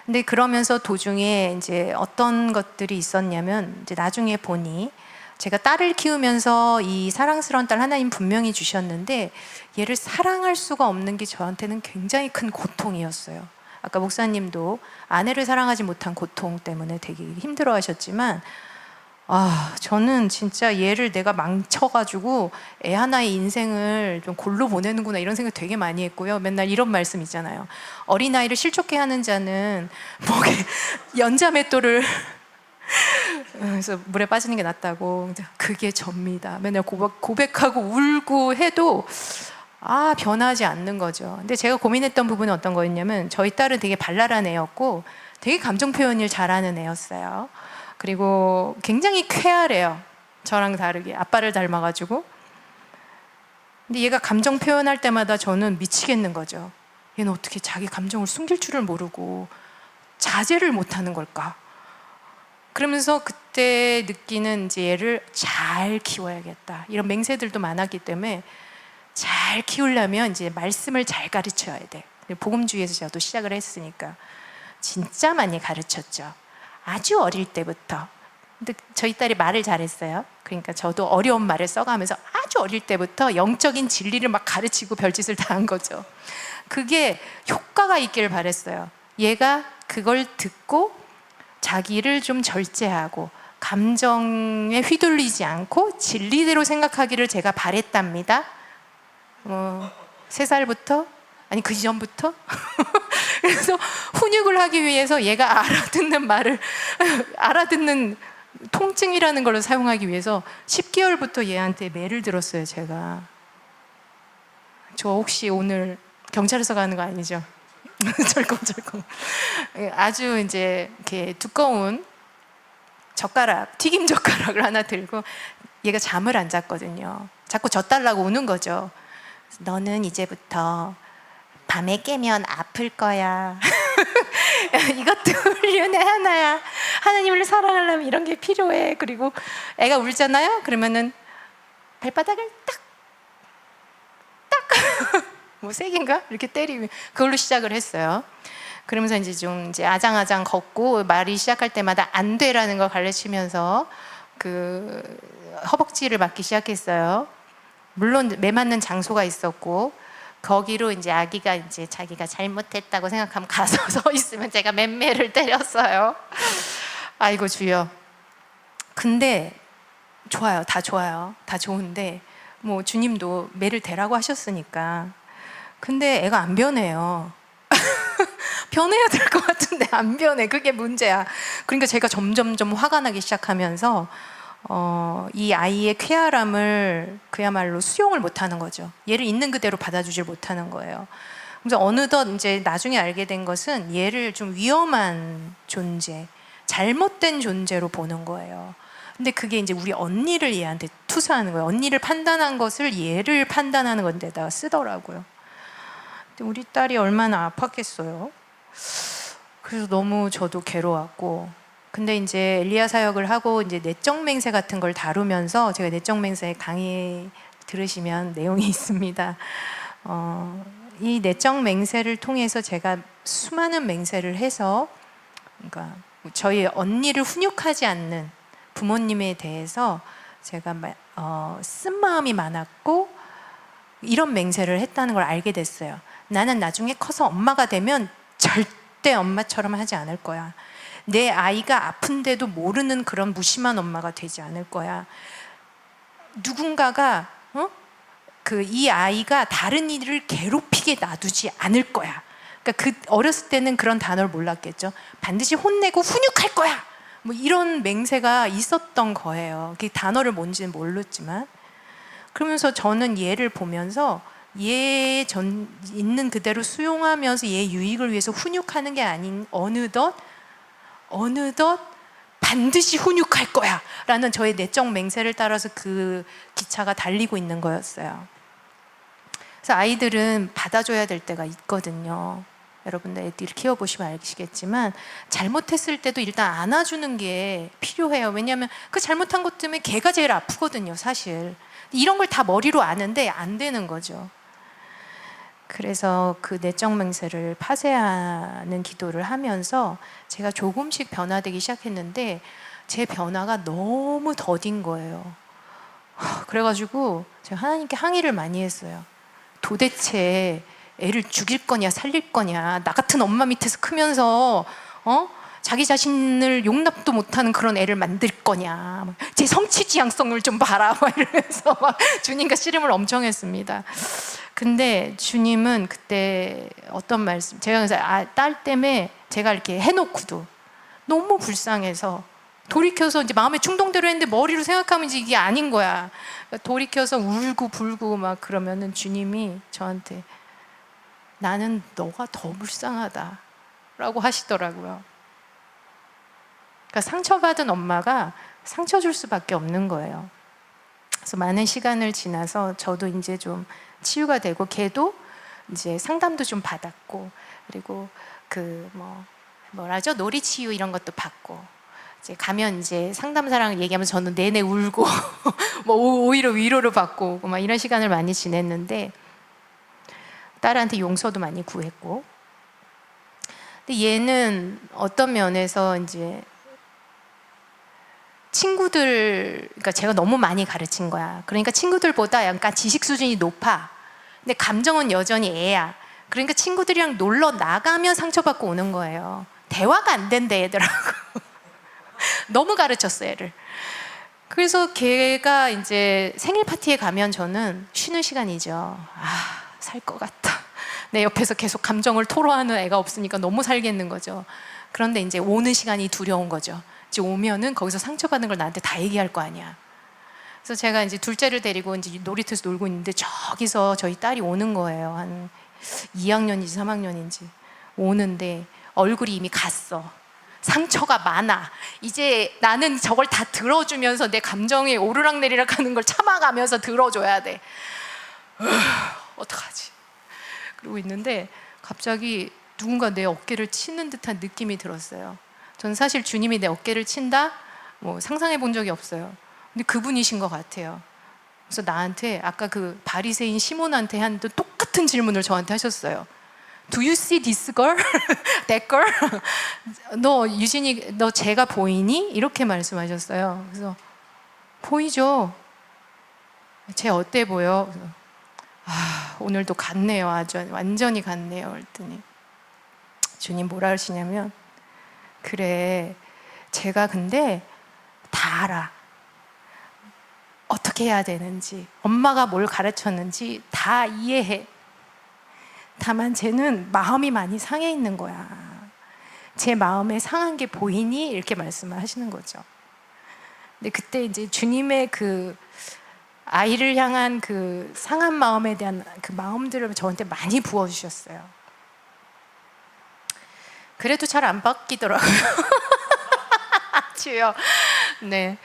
근데 그러면서 도중에 이제 어떤 것들이 있었냐면, 이제 나중에 보니 제가 딸을 키우면서 이 사랑스러운 딸 하나님 분명히 주셨는데, 얘를 사랑할 수가 없는 게 저한테는 굉장히 큰 고통이었어요. 아까 목사님도 아내를 사랑하지 못한 고통 때문에 되게 힘들어 하셨지만, 저는 진짜 얘를 내가 망쳐가지고 애 하나의 인생을 좀 골로 보내는구나 이런 생각 되게 많이 했고요. 맨날 이런 말씀 있잖아요. 어린아이를 실족해 하는 자는 목에 연자맷돌을 그래서 물에 빠지는 게 낫다고. 그게 접니다. 맨날 고백하고 울고 해도 변하지 않는 거죠. 근데 제가 고민했던 부분은 어떤 거였냐면, 저희 딸은 되게 발랄한 애였고 되게 감정 표현을 잘하는 애였어요. 그리고 굉장히 쾌활해요. 저랑 다르게 아빠를 닮아가지고. 근데 얘가 감정 표현할 때마다 저는 미치겠는 거죠. 얘는 어떻게 자기 감정을 숨길 줄을 모르고 자제를 못하는 걸까? 그러면서 그때 느끼는 이제 얘를 잘 키워야겠다, 이런 맹세들도 많았기 때문에 잘 키우려면 이제 말씀을 잘 가르쳐야 돼. 복음주의에서 저도 시작을 했으니까 진짜 많이 가르쳤죠. 아주 어릴 때부터. 근데 저희 딸이 말을 잘했어요. 그러니까 저도 어려운 말을 써가면서 아주 어릴 때부터 영적인 진리를 막 가르치고 별짓을 다 한 거죠. 그게 효과가 있기를 바랬어요. 얘가 그걸 듣고 자기를 좀 절제하고 감정에 휘둘리지 않고 진리대로 생각하기를 제가 바랬답니다. 3살부터? 아니 그 전부터? 그래서 훈육을 하기 위해서 얘가 알아듣는 말을 알아듣는 통증이라는 걸로 사용하기 위해서 10개월부터 얘한테 매를 들었어요. 제가. 저 혹시 오늘 경찰서 가는 거 아니죠? 절컹절컹. 아주 이제 이렇게 두꺼운 젓가락, 튀김 젓가락을 하나 들고, 얘가 잠을 안 잤거든요. 자꾸 져달라고 우는 거죠. 너는 이제부터 밤에 깨면 아플 거야. 이것도 훈련의 하나야. 하나님을 사랑하려면 이런 게 필요해. 그리고 애가 울잖아요. 그러면은 발바닥을 딱 뭐 세긴가? 이렇게 때리면 그걸로 시작을 했어요. 그러면서 이제 아장아장 걷고 말이 시작할 때마다 안 돼라는 걸 가르치면서 그 허벅지를 맞기 시작했어요. 물론 매 맞는 장소가 있었고, 거기로 이제 아기가 이제 자기가 잘못했다고 생각하면 가서 서 있으면 제가 맴매를 때렸어요. 아이고 주여. 근데 좋아요. 다 좋아요. 다 좋은데 뭐 주님도 매를 대라고 하셨으니까. 근데 애가 안 변해요. 변해야 될 것 같은데 안 변해. 그게 문제야. 그러니까 제가 점점점 화가 나기 시작하면서 이 아이의 쾌활함을 그야말로 수용을 못하는 거죠. 얘를 있는 그대로 받아주질 못하는 거예요. 그래서 어느덧 이제 나중에 알게 된 것은 얘를 좀 위험한 존재, 잘못된 존재로 보는 거예요. 근데 그게 이제 우리 언니를 얘한테 투사하는 거예요. 언니를 판단한 것을 얘를 판단하는 건데다가 쓰더라고요. 근데 우리 딸이 얼마나 아팠겠어요. 그래서 너무 저도 괴로웠고, 근데 이제 엘리야 사역을 하고 이제 내적 맹세 같은 걸 다루면서, 제가 내적 맹세 강의 들으시면 내용이 있습니다. 이 내적 맹세를 통해서 제가 수많은 맹세를 해서, 그러니까 저희 언니를 훈육하지 않는 부모님에 대해서 제가 쓴 마음이 많았고 이런 맹세를 했다는 걸 알게 됐어요. 나는 나중에 커서 엄마가 되면 절대 엄마처럼 하지 않을 거야. 내 아이가 아픈데도 모르는 그런 무심한 엄마가 되지 않을 거야. 누군가가 이 아이가 다른 이를 괴롭히게 놔두지 않을 거야. 그러니까 어렸을 때는 그런 단어를 몰랐겠죠. 반드시 혼내고 훈육할 거야. 뭐 이런 맹세가 있었던 거예요. 그 단어를 뭔지는 몰랐지만. 그러면서 저는 얘를 보면서 얘 있는 그대로 수용하면서 얘 유익을 위해서 훈육하는 게 아닌 어느덧 반드시 훈육할 거야 라는 저의 내적 맹세를 따라서 그 기차가 달리고 있는 거였어요. 그래서 아이들은 받아줘야 될 때가 있거든요. 여러분들 애들 키워보시면 아시겠지만 잘못했을 때도 일단 안아주는 게 필요해요. 왜냐하면 그 잘못한 것 때문에 걔가 제일 아프거든요, 사실. 이런 걸 다 머리로 아는데 안 되는 거죠. 그래서 그 내적 맹세를 파쇄하는 기도를 하면서 제가 조금씩 변화되기 시작했는데 제 변화가 너무 더딘 거예요. 그래가지고 제가 하나님께 항의를 많이 했어요. 도대체 애를 죽일 거냐 살릴 거냐, 나 같은 엄마 밑에서 크면서 자기 자신을 용납도 못하는 그런 애를 만들 거냐, 제 성취 지향성을 좀 봐라 이러면서 막 주님과 씨름을 엄청 했습니다. 근데 주님은 그때 어떤 말씀, 제가 그래서 딸 때문에 제가 이렇게 해놓고도 너무 불쌍해서 돌이켜서 이제 마음의 충동대로 했는데 머리로 생각하면 이제 이게 아닌 거야. 돌이켜서 울고 불고 막 그러면은 주님이 저한테 나는 너가 더 불쌍하다 라고 하시더라고요. 그러니까 상처받은 엄마가 상처 줄 수밖에 없는 거예요. 그래서 많은 시간을 지나서 저도 이제 좀 치유가 되고 걔도 이제 상담도 좀 받았고, 그리고 뭐라죠? 놀이 치유 이런 것도 받고, 이제 가면 이제 상담사랑 얘기하면 저는 내내 울고 뭐 오히려 위로를 받고 오고 막 이런 시간을 많이 지냈는데 딸한테 용서도 많이 구했고. 근데 얘는 어떤 면에서 이제 친구들, 그러니까 제가 너무 많이 가르친 거야. 그러니까 친구들보다 약간 지식 수준이 높아. 근데 감정은 여전히 애야. 그러니까 친구들이랑 놀러 나가면 상처받고 오는 거예요. 대화가 안 된대 애들하고. 너무 가르쳤어 애를. 그래서 걔가 이제 생일 파티에 가면 저는 쉬는 시간이죠. 살 것 같다. 내 옆에서 계속 감정을 토로하는 애가 없으니까 너무 살겠는 거죠. 그런데 이제 오는 시간이 두려운 거죠. 이제 오면은 거기서 상처받은 걸 나한테 다 얘기할 거 아니야. 그래서 제가 이제 둘째를 데리고 이제 놀이터에서 놀고 있는데 저기서 저희 딸이 오는 거예요. 한 2학년인지 3학년인지 오는데 얼굴이 이미 갔어. 상처가 많아. 이제 나는 저걸 다 들어주면서 내 감정이 오르락내리락 하는 걸 참아가면서 들어줘야 돼. 어떡하지? 그러고 있는데 갑자기 누군가 내 어깨를 치는 듯한 느낌이 들었어요. 저는 사실 주님이 내 어깨를 친다? 뭐 상상해 본 적이 없어요. 근데 그분이신 것 같아요. 그래서 나한테 아까 그 바리새인 시몬한테 한 똑같은 질문을 저한테 하셨어요. Do you see this girl? That girl? 너 유진이, 너 쟤가 보이니? 이렇게 말씀하셨어요. 그래서 보이죠. 쟤 어때 보여? 그래서, 오늘도 같네요. 아주 완전히 같네요. 그랬더니 주님 뭐라 하시냐면, 그래, 제가 근데 다 알아. 어떻게 해야 되는지, 엄마가 뭘 가르쳤는지 다 이해해. 다만 쟤는 마음이 많이 상해 있는 거야. 제 마음에 상한 게 보이니? 이렇게 말씀을 하시는 거죠. 근데 그때 이제 주님의 그 아이를 향한 그 상한 마음에 대한 그 마음들을 저한테 많이 부어주셨어요. 그래도 잘 안 바뀌더라고요. 주여. 네,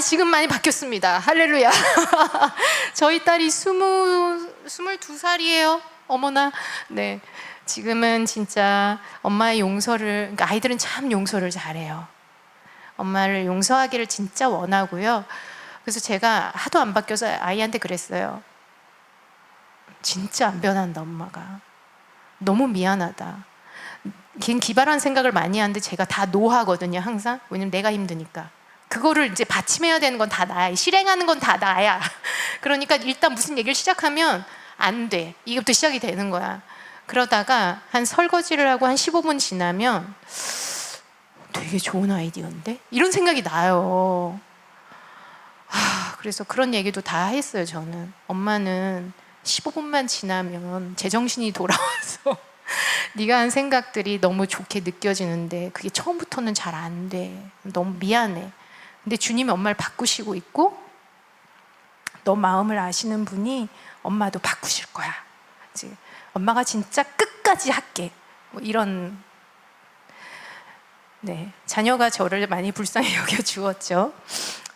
지금 많이 바뀌었습니다. 할렐루야. 저희 딸이 22살이에요. 어머나. 네, 지금은 진짜 엄마의 용서를, 그러니까 아이들은 참 용서를 잘해요. 엄마를 용서하기를 진짜 원하고요. 그래서 제가 하도 안 바뀌어서 아이한테 그랬어요. 진짜 안 변한다 엄마가. 너무 미안하다. 걔는 기발한 생각을 많이 하는데 제가 다 노하거든요 항상. 왜냐면 내가 힘드니까. 그거를 이제 받침해야 되는 건 다 나야. 실행하는 건 다 나야. 그러니까 일단 무슨 얘기를 시작하면 안 돼. 이게부터 시작이 되는 거야. 그러다가 한 설거지를 하고 한 15분 지나면 되게 좋은 아이디어인데? 이런 생각이 나요. 그래서 그런 얘기도 다 했어요. 저는 엄마는 15분만 지나면 제정신이 돌아와서 네가 한 생각들이 너무 좋게 느껴지는데 그게 처음부터는 잘 안 돼. 너무 미안해. 근데 주님이 엄마를 바꾸시고 있고 너 마음을 아시는 분이 엄마도 바꾸실 거야. 이제 엄마가 진짜 끝까지 할게. 뭐 이런. 네, 자녀가 저를 많이 불쌍히 여겨 주었죠.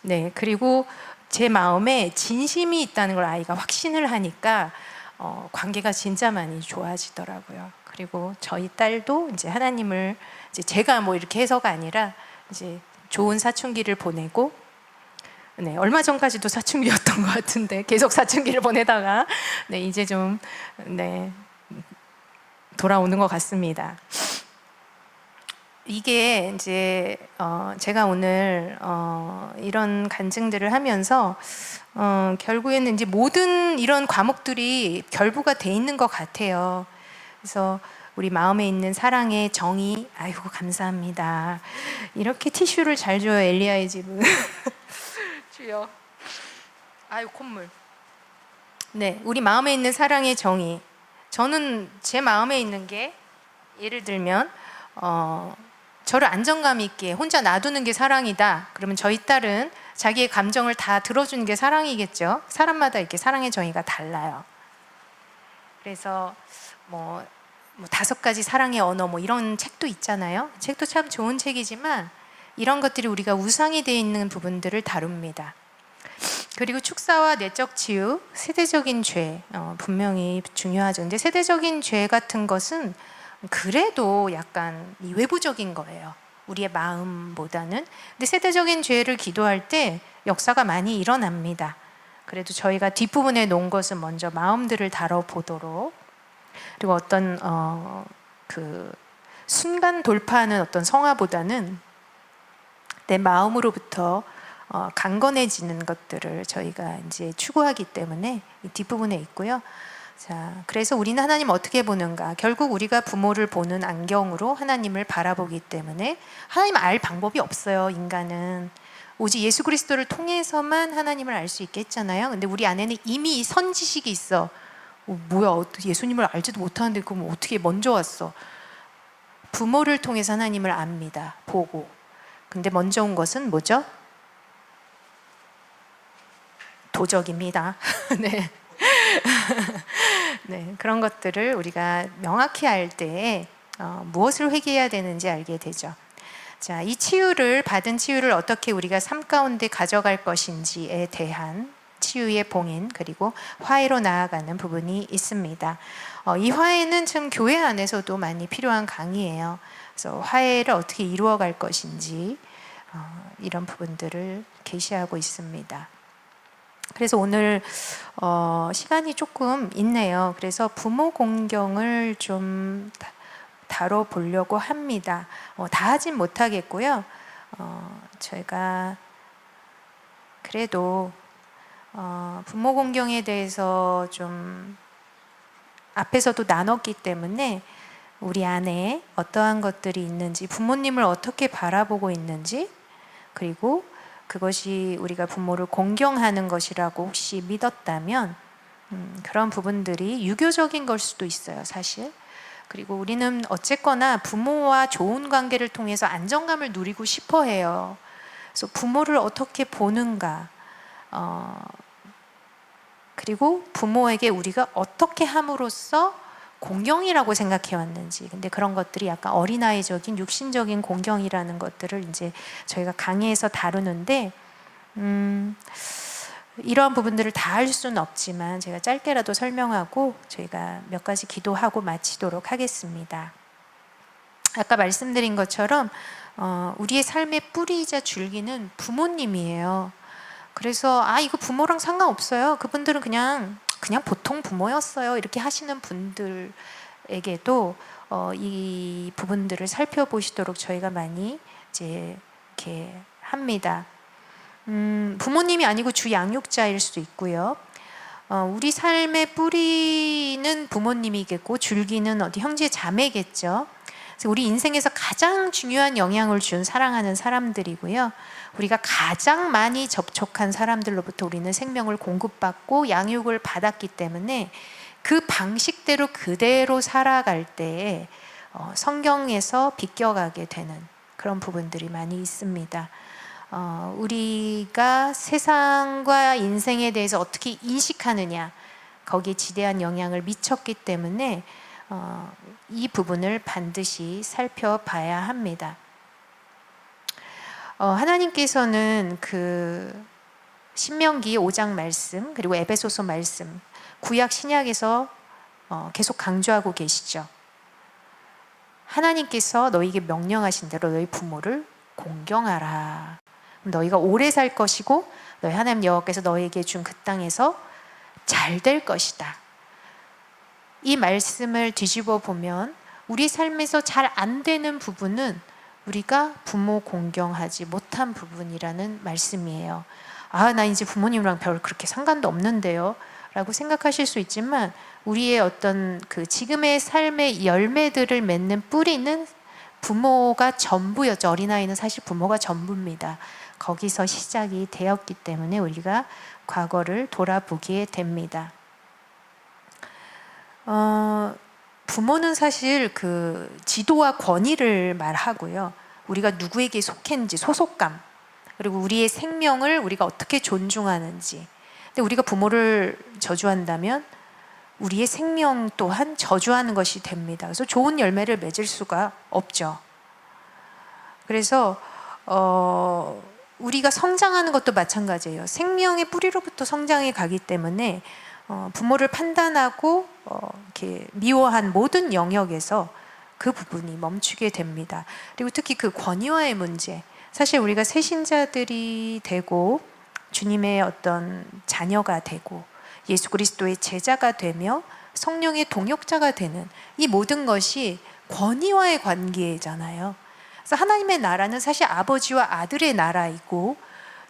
네, 그리고 제 마음에 진심이 있다는 걸 아이가 확신을 하니까 관계가 진짜 많이 좋아지더라고요. 그리고 저희 딸도 이제 하나님을 이제 제가 뭐 이렇게 해서가 아니라 이제 좋은 사춘기를 보내고, 네, 얼마 전까지도 사춘기였던 것 같은데 계속 사춘기를 보내다가 네, 이제 좀 네, 돌아오는 것 같습니다. 이게 이제 제가 오늘 이런 간증들을 하면서 결국에는 이제 모든 이런 과목들이 결부가 돼 있는 것 같아요. 그래서 우리 마음에 있는 사랑의 정의, 아이고 감사합니다. 이렇게 티슈를 잘 줘요, 엘리야의 집은. 주여. 아유 콧물. 네, 우리 마음에 있는 사랑의 정의. 저는 제 마음에 있는 게 예를 들면 저를 안정감 있게 혼자 놔두는 게 사랑이다. 그러면 저희 딸은 자기의 감정을 다 들어주는 게 사랑이겠죠. 사람마다 이렇게 사랑의 정의가 달라요. 그래서 뭐 5가지 사랑의 언어 뭐 이런 책도 있잖아요. 책도 참 좋은 책이지만 이런 것들이 우리가 우상이 되어 있는 부분들을 다룹니다. 그리고 축사와 내적 치유, 세대적인 죄 분명히 중요하죠. 근데 세대적인 죄 같은 것은 그래도 약간 외부적인 거예요. 우리의 마음보다는. 근데 세대적인 죄를 기도할 때 역사가 많이 일어납니다. 그래도 저희가 뒷부분에 놓은 것은 먼저 마음들을 다뤄보도록, 그리고 어떤 그 순간 돌파하는 어떤 성화보다는 내 마음으로부터 강건해지는 것들을 저희가 이제 추구하기 때문에 이 뒷부분에 있고요. 자, 그래서 우리는 하나님 어떻게 보는가? 결국 우리가 부모를 보는 안경으로 하나님을 바라보기 때문에 하나님 알 방법이 없어요. 인간은 오직 예수 그리스도를 통해서만 하나님을 알 수 있게 했잖아요. 근데 우리 안에는 이미 이 선지식이 있어. 뭐야, 예수님을 알지도 못하는데 그럼 어떻게 먼저 왔어? 부모를 통해서 하나님을 압니다. 보고. 근데 먼저 온 것은 뭐죠? 도적입니다. 네. 네, 그런 것들을 우리가 명확히 알 때에 무엇을 회개해야 되는지 알게 되죠. 자, 이 치유를 받은 치유를 어떻게 우리가 삶 가운데 가져갈 것인지에 대한 치유의 봉인, 그리고 화해로 나아가는 부분이 있습니다. 이 화해는 참 교회 안에서도 많이 필요한 강의예요. 그래서 화해를 어떻게 이루어갈 것인지 이런 부분들을 계시하고 있습니다. 그래서 오늘 시간이 조금 있네요. 그래서 부모 공경을 좀 다뤄보려고 합니다. 다 하진 못하겠고요. 저희가 그래도 부모 공경에 대해서 좀 앞에서도 나눴기 때문에 우리 안에 어떠한 것들이 있는지, 부모님을 어떻게 바라보고 있는지, 그리고 그것이 우리가 부모를 공경하는 것이라고 혹시 믿었다면 그런 부분들이 유교적인 걸 수도 있어요, 사실. 그리고 우리는 어쨌거나 부모와 좋은 관계를 통해서 안정감을 누리고 싶어 해요. 그래서 부모를 어떻게 보는가, 그리고 부모에게 우리가 어떻게 함으로써 공경이라고 생각해 왔는지. 근데 그런 것들이 약간 어린아이적인 육신적인 공경이라는 것들을 이제 저희가 강의에서 다루는데 이러한 부분들을 다 할 수는 없지만 제가 짧게라도 설명하고 저희가 몇 가지 기도하고 마치도록 하겠습니다. 아까 말씀드린 것처럼 우리의 삶의 뿌리이자 줄기는 부모님이에요. 그래서 이거 부모랑 상관없어요. 그분들은 그냥 보통 부모였어요. 이렇게 하시는 분들에게도 이 부분들을 살펴보시도록 저희가 많이 이제 이렇게 합니다. 부모님이 아니고 주 양육자일 수도 있고요. 우리 삶의 뿌리는 부모님이겠고 줄기는 어디 형제 자매겠죠. 그래서 우리 인생에서 가장 중요한 영향을 준 사랑하는 사람들이고요. 우리가 가장 많이 접촉한 사람들로부터 우리는 생명을 공급받고 양육을 받았기 때문에 그 방식대로 그대로 살아갈 때에 성경에서 비껴가게 되는 그런 부분들이 많이 있습니다. 우리가 세상과 인생에 대해서 어떻게 인식하느냐, 거기에 지대한 영향을 미쳤기 때문에 이 부분을 반드시 살펴봐야 합니다. 하나님께서는 그 신명기 5장 말씀 그리고 에베소서 말씀, 구약 신약에서 계속 강조하고 계시죠. 하나님께서 너희에게 명령하신 대로 너희 부모를 공경하라. 너희가 오래 살 것이고 너희 하나님 여호와께서 너희에게 준 그 땅에서 잘 될 것이다. 이 말씀을 뒤집어 보면 우리 삶에서 잘 안 되는 부분은 우리가 부모 공경하지 못한 부분이라는 말씀이에요. 나 이제 부모님이랑 별 그렇게 상관도 없는데요 라고 생각하실 수 있지만, 우리의 어떤 그 지금의 삶의 열매들을 맺는 뿌리는 부모가 전부였죠. 어린아이는 사실 부모가 전부입니다. 거기서 시작이 되었기 때문에 우리가 과거를 돌아보게 됩니다. 부모는 사실 그 지도와 권위를 말하고요. 우리가 누구에게 속했는지 소속감, 그리고 우리의 생명을 우리가 어떻게 존중하는지. 근데 우리가 부모를 저주한다면 우리의 생명 또한 저주하는 것이 됩니다. 그래서 좋은 열매를 맺을 수가 없죠. 그래서 우리가 성장하는 것도 마찬가지예요. 생명의 뿌리로부터 성장해 가기 때문에 부모를 판단하고 이렇게 미워한 모든 영역에서 그 부분이 멈추게 됩니다. 그리고 특히 그 권위와의 문제, 사실 우리가 새신자들이 되고 주님의 어떤 자녀가 되고 예수 그리스도의 제자가 되며 성령의 동역자가 되는 이 모든 것이 권위와의 관계잖아요. 그래서 하나님의 나라는 사실 아버지와 아들의 나라이고,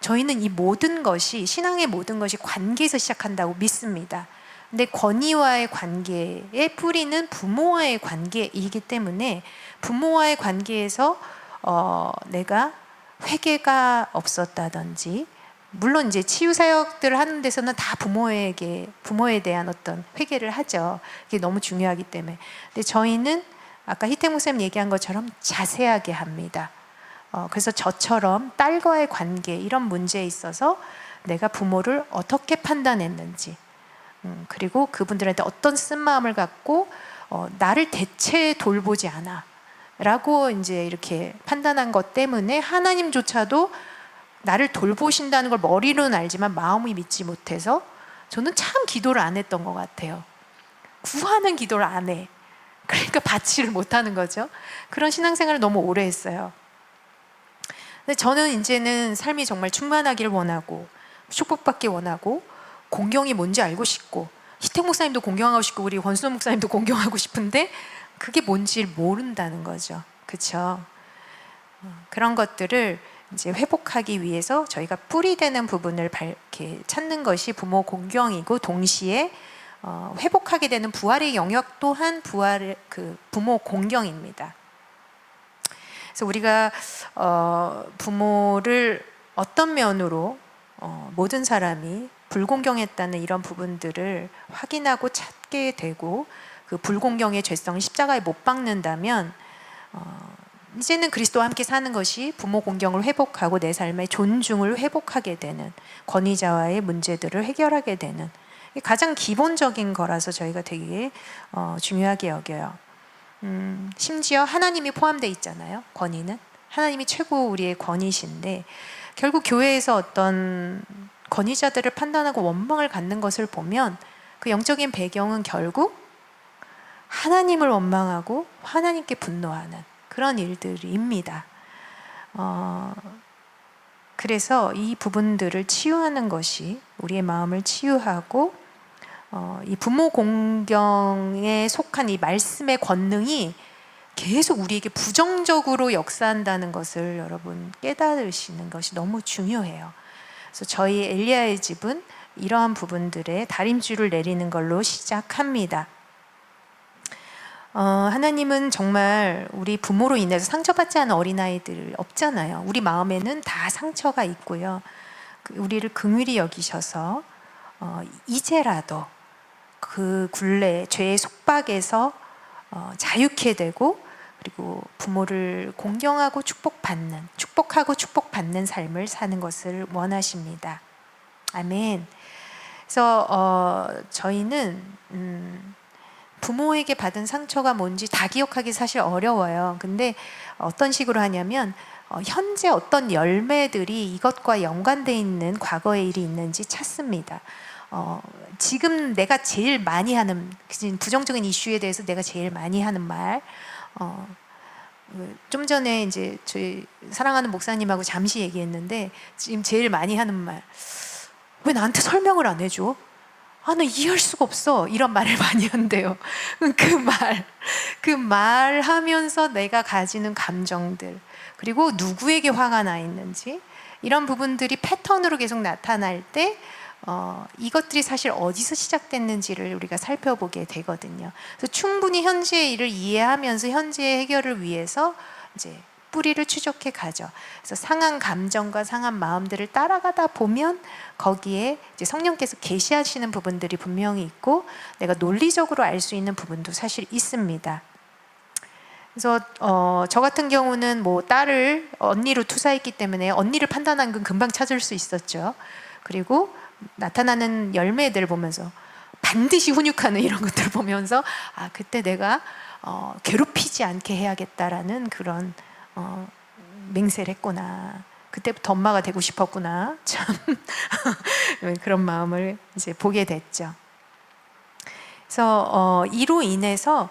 저희는 이 모든 것이, 신앙의 모든 것이 관계에서 시작한다고 믿습니다. 근데 권위와의 관계의 뿌리는 부모와의 관계이기 때문에 부모와의 관계에서 내가 회개가 없었다든지, 물론 이제 치유 사역들을 하는 데서는 다 부모에 대한 어떤 회개를 하죠. 그게 너무 중요하기 때문에. 근데 저희는 아까 희태 목사님 얘기한 것처럼 자세하게 합니다. 그래서 저처럼 딸과의 관계, 이런 문제에 있어서 내가 부모를 어떻게 판단했는지, 그리고 그분들한테 어떤 쓴마음을 갖고 나를 대체 돌보지 않아 라고 이제 이렇게 판단한 것 때문에 하나님조차도 나를 돌보신다는 걸 머리로는 알지만 마음이 믿지 못해서 저는 참 기도를 안 했던 것 같아요. 구하는 기도를 안 해. 그러니까 받지를 못하는 거죠. 그런 신앙생활을 너무 오래 했어요. 근데 저는 이제는 삶이 정말 충만하기를 원하고 축복받기 원하고 공경이 뭔지 알고 싶고, 희택 목사님도 공경하고 싶고 우리 권순호 목사님도 공경하고 싶은데 그게 뭔지 모른다는 거죠. 그렇죠? 그런 것들을 이제 회복하기 위해서 저희가 뿌리 되는 부분을 이렇게 찾는 것이 부모 공경이고, 동시에 회복하게 되는 부활의 영역 또한 부모 공경입니다. 그래서 우리가 부모를 어떤 면으로 모든 사람이 불공경했다는 이런 부분들을 확인하고 찾게 되고, 그 불공경의 죄성을 십자가에 못 박는다면 이제는 그리스도와 함께 사는 것이 부모 공경을 회복하고 내 삶의 존중을 회복하게 되는, 권위자와의 문제들을 해결하게 되는 가장 기본적인 거라서 저희가 되게 중요하게 여겨요. 심지어 하나님이 포함되어 있잖아요. 권위는 하나님이 최고 우리의 권위신데, 결국 교회에서 어떤 권위자들을 판단하고 원망을 갖는 것을 보면 그 영적인 배경은 결국 하나님을 원망하고 하나님께 분노하는 그런 일들입니다. 그래서 이 부분들을 치유하는 것이, 우리의 마음을 치유하고 이 부모 공경에 속한 이 말씀의 권능이 계속 우리에게 부정적으로 역사한다는 것을 여러분 깨달으시는 것이 너무 중요해요. 그래서 저희 엘리야의 집은 이러한 부분들에 다림줄을 내리는 걸로 시작합니다. 하나님은 정말 우리 부모로 인해서 상처받지 않은 어린아이들 없잖아요. 우리 마음에는 다 상처가 있고요. 우리를 긍휼히 여기셔서 이제라도 그 굴레, 죄의 속박에서 자유케 되고, 그리고 부모를 공경하고 축복하고 축복받는 삶을 사는 것을 원하십니다. 아멘. 그래서 저희는 부모에게 받은 상처가 뭔지 다 기억하기 사실 어려워요. 근데 어떤 식으로 하냐면 현재 어떤 열매들이 이것과 연관되어 있는 과거의 일이 있는지 찾습니다. 지금 내가 제일 많이 하는 부정적인 이슈에 대해서 내가 제일 많이 하는 말, 좀 전에 이제 저희 사랑하는 목사님하고 잠시 얘기했는데, 지금 제일 많이 하는 말, 왜 나한테 설명을 안 해줘? 나 이해할 수가 없어. 이런 말을 많이 한대요. 그 말 하면서 내가 가지는 감정들, 그리고 누구에게 화가 나 있는지, 이런 부분들이 패턴으로 계속 나타날 때 이것들이 사실 어디서 시작됐는지를 우리가 살펴보게 되거든요. 그래서 충분히 현재의 일을 이해하면서 현재의 해결을 위해서 이제 뿌리를 추적해 가죠. 그래서 상한 감정과 상한 마음들을 따라가다 보면 거기에 이제 성령께서 계시하시는 부분들이 분명히 있고, 내가 논리적으로 알 수 있는 부분도 사실 있습니다. 그래서 저 같은 경우는 뭐 딸을 언니로 투사했기 때문에 언니를 판단한 건 금방 찾을 수 있었죠. 그리고 나타나는 열매들을 보면서 반드시 훈육하는 이런 것들을 보면서 그때 내가 괴롭히지 않게 해야겠다라는 그런 맹세를 했구나. 그때부터 엄마가 되고 싶었구나. 참 그런 마음을 이제 보게 됐죠. 그래서 이로 인해서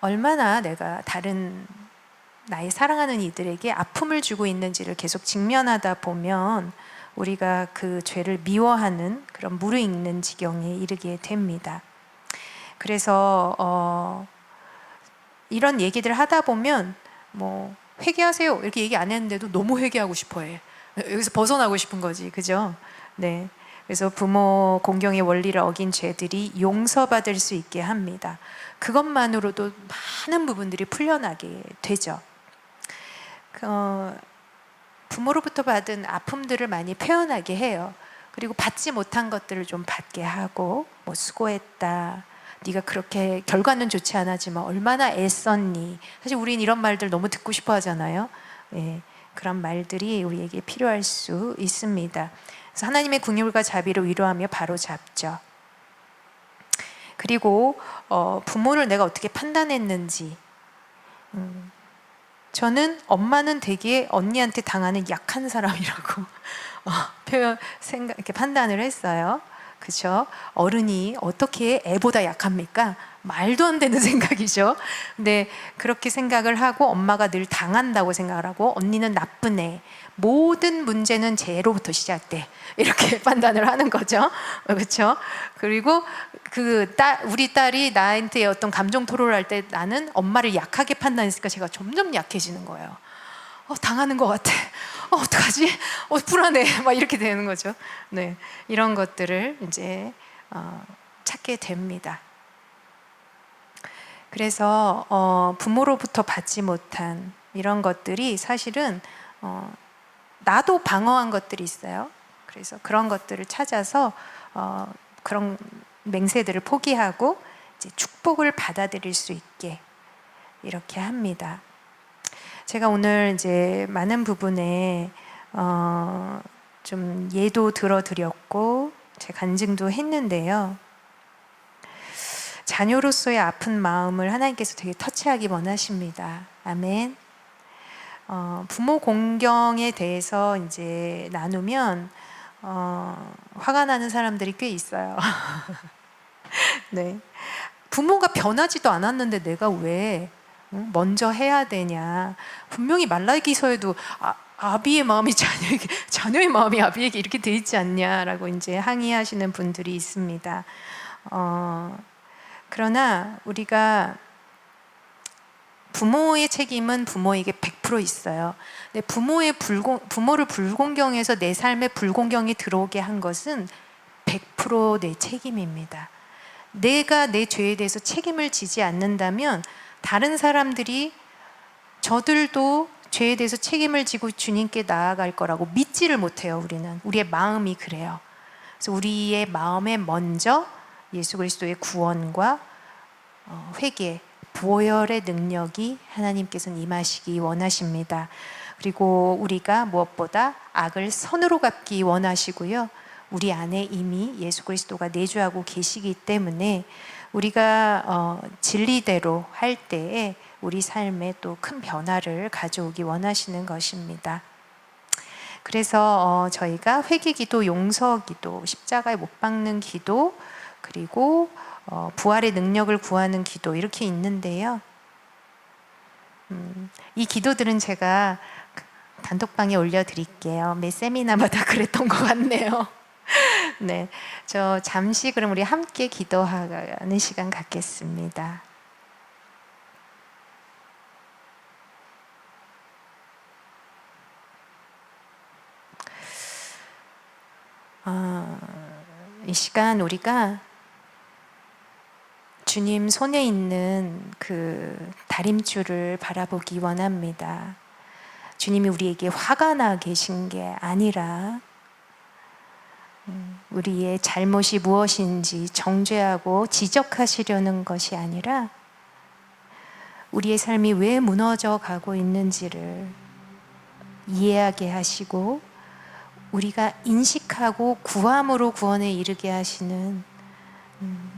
얼마나 내가 다른 나의 사랑하는 이들에게 아픔을 주고 있는지를 계속 직면하다 보면 우리가 그 죄를 미워하는 그런 무르익는 지경에 이르게 됩니다. 그래서 이런 얘기들 하다 보면 뭐 회개하세요 이렇게 얘기 안 했는데도 너무 회개하고 싶어해. 여기서 벗어나고 싶은 거지, 그죠? 네. 그래서 부모 공경의 원리를 어긴 죄들이 용서받을 수 있게 합니다. 그것만으로도 많은 부분들이 풀려나게 되죠. 부모로부터 받은 아픔들을 많이 표현하게 해요. 그리고 받지 못한 것들을 좀 받게 하고, 뭐 수고했다, 네가 그렇게 결과는 좋지 않았지만 얼마나 애썼니. 사실 우린 이런 말들 너무 듣고 싶어 하잖아요. 네, 그런 말들이 우리에게 필요할 수 있습니다. 그래서 하나님의 긍휼과 자비로 위로하며 바로잡죠. 그리고 부모를 내가 어떻게 판단했는지, 저는 엄마는 되게 언니한테 당하는 약한 사람이라고 이렇게 판단을 했어요. 그렇죠? 어른이 어떻게 애보다 약합니까? 말도 안 되는 생각이죠. 근데 그렇게 생각을 하고, 엄마가 늘 당한다고 생각을 하고, 언니는 나쁜 애, 모든 문제는 쟤로부터 시작돼, 이렇게 판단을 하는 거죠. 그렇죠? 그리고 우리 딸이 나한테 어떤 감정 토로를 할 때 나는 엄마를 약하게 판단했으니까 제가 점점 약해지는 거예요. 당하는 것 같아. 어떡하지? 불안해. 막 이렇게 되는 거죠. 네, 이런 것들을 이제 찾게 됩니다. 그래서 부모로부터 받지 못한 이런 것들이 사실은 나도 방어한 것들이 있어요. 그래서 그런 것들을 찾아서 그런 맹세들을 포기하고 이제 축복을 받아들일 수 있게 이렇게 합니다. 제가 오늘 이제 많은 부분에 좀 예도 들어드렸고 제 간증도 했는데요. 자녀로서의 아픈 마음을 하나님께서 되게 터치하기 원하십니다. 아멘. 부모 공경에 대해서 이제 나누면 화가 나는 사람들이 꽤 있어요. 네. 부모가 변하지도 않았는데 내가 왜 먼저 해야 되냐. 분명히 말라기서에도 아비의 마음이 자녀에게, 자녀의 마음이 아비에게 이렇게 돼 있지 않냐라고 이제 항의하시는 분들이 있습니다. 그러나 우리가 부모의 책임은 부모에게 100% 있어요. 근데 부모를 불공경해서 내 삶에 불공경이 들어오게 한 것은 100% 내 책임입니다. 내가 내 죄에 대해서 책임을 지지 않는다면 다른 사람들이 저들도 죄에 대해서 책임을 지고 주님께 나아갈 거라고 믿지를 못해요. 우리의 마음이 그래요. 그래서 우리의 마음에 먼저 예수 그리스도의 구원과 회개, 보혈의 능력이 하나님께서는 임하시기 원하십니다. 그리고 우리가 무엇보다 악을 선으로 갚기 원하시고요. 우리 안에 이미 예수 그리스도가 내주하고 계시기 때문에 우리가 진리대로 할 때에 우리 삶에 또 큰 변화를 가져오기 원하시는 것입니다. 그래서 저희가 회개기도, 용서기도, 십자가에 못 박는 기도, 그리고 부활의 능력을 구하는 기도 이렇게 있는데요. 이 기도들은 제가 단톡방에 올려드릴게요. 매 세미나마다 그랬던 것 같네요. 네, 저 잠시 그럼 우리 함께 기도하는 시간 갖겠습니다. 이 시간 우리가 주님 손에 있는 그 다림줄을 바라보기 원합니다. 주님이 우리에게 화가 나 계신 게 아니라 우리의 잘못이 무엇인지 정죄하고 지적하시려는 것이 아니라 우리의 삶이 왜 무너져 가고 있는지를 이해하게 하시고 우리가 인식하고 구함으로 구원에 이르게 하시는,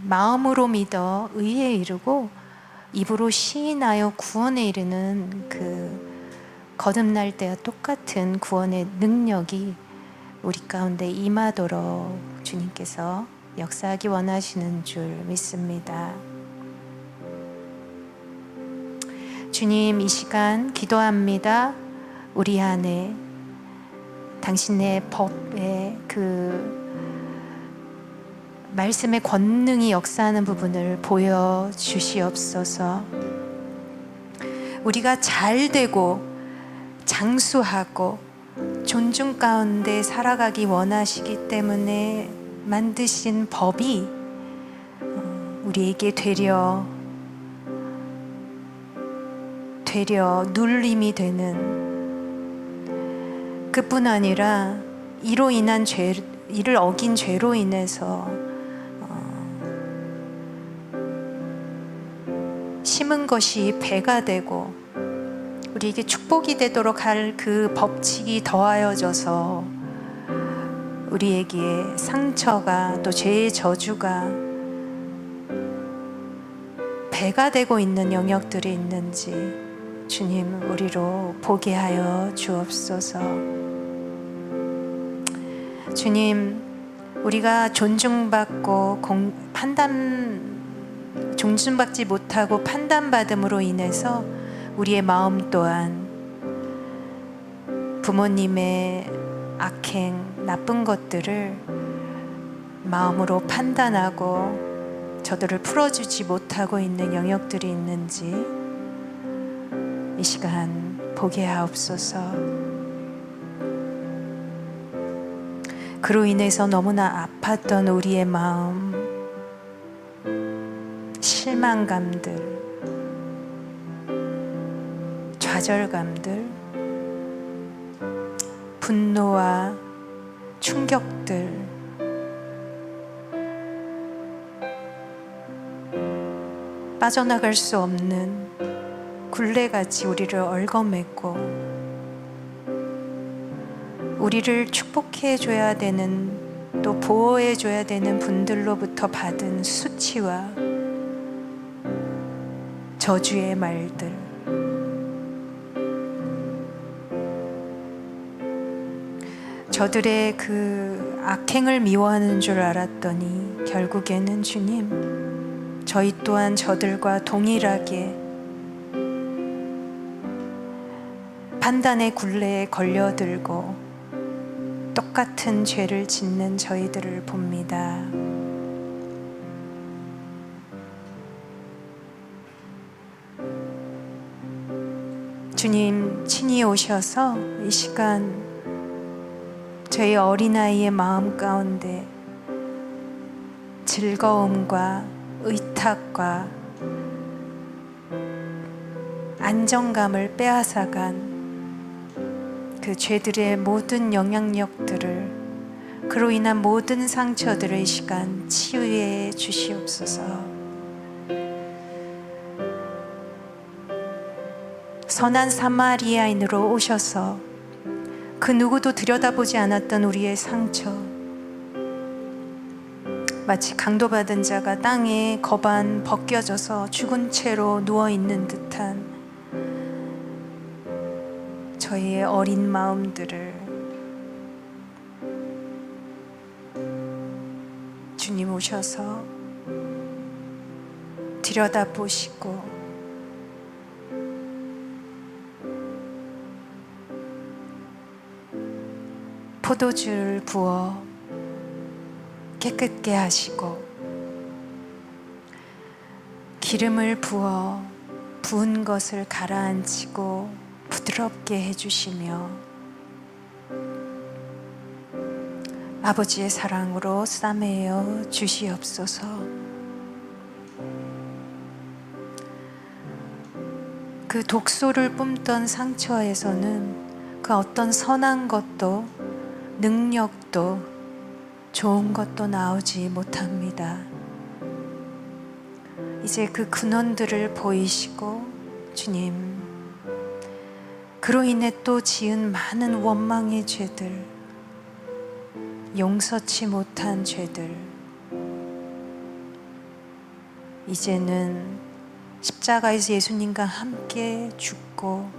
마음으로 믿어 의에 이르고 입으로 시인하여 구원에 이르는 그 거듭날 때와 똑같은 구원의 능력이 우리 가운데 임하도록 주님께서 역사하기 원하시는 줄 믿습니다. 주님, 이 시간 기도합니다. 우리 안에 당신의 법의 그 말씀의 권능이 역사하는 부분을 보여주시옵소서. 우리가 잘되고 장수하고 존중 가운데 살아가기 원하시기 때문에 만드신 법이 우리에게 되려 눌림이 되는, 그뿐 아니라 이를 어긴 죄로 인해서 심은 것이 배가 되고 우리에게 축복이 되도록 할 그 법칙이 더하여져서 우리에게 상처가, 또 죄의 저주가 배가 되고 있는 영역들이 있는지 주님, 우리로 보게 하여 주옵소서. 주님, 우리가 존중받고 존중받지 못하고 판단받음으로 인해서 우리의 마음 또한 부모님의 악행, 나쁜 것들을 마음으로 판단하고 저들을 풀어주지 못하고 있는 영역들이 있는지 이 시간 보게 하옵소서. 그로 인해서 너무나 아팠던 우리의 마음, 실망감들, 좌절감들, 분노와 충격들, 빠져나갈 수 없는 굴레같이 우리를 얽어매고 우리를 축복해줘야 되는, 또 보호해줘야 되는 분들로부터 받은 수치와 저주의 말들, 저들의 그 악행을 미워하는 줄 알았더니 결국에는 주님, 저희 또한 저들과 동일하게 판단의 굴레에 걸려들고 똑같은 죄를 짓는 저희들을 봅니다. 주님, 친히 오셔서 이 시간 저희 어린아이의 마음 가운데 즐거움과 의탁과 안정감을 빼앗아간 그 죄들의 모든 영향력들을, 그로 인한 모든 상처들을 이 시간 치유해 주시옵소서. 선한 사마리아인으로 오셔서 그 누구도 들여다보지 않았던 우리의 상처, 마치 강도받은 자가 땅에 거반 벗겨져서 죽은 채로 누워있는 듯한 저희의 어린 마음들을 주님 오셔서 들여다보시고 포도주를 부어 깨끗게 하시고 기름을 부어 부은 것을 가라앉히고 부드럽게 해주시며 아버지의 사랑으로 싸매어 주시옵소서. 그 독소를 뿜던 상처에서는 그 어떤 선한 것도 능력도 좋은 것도 나오지 못합니다. 이제 그 근원들을 보이시고 주님, 그로 인해 또 지은 많은 원망의 죄들, 용서치 못한 죄들, 이제는 십자가에서 예수님과 함께 죽고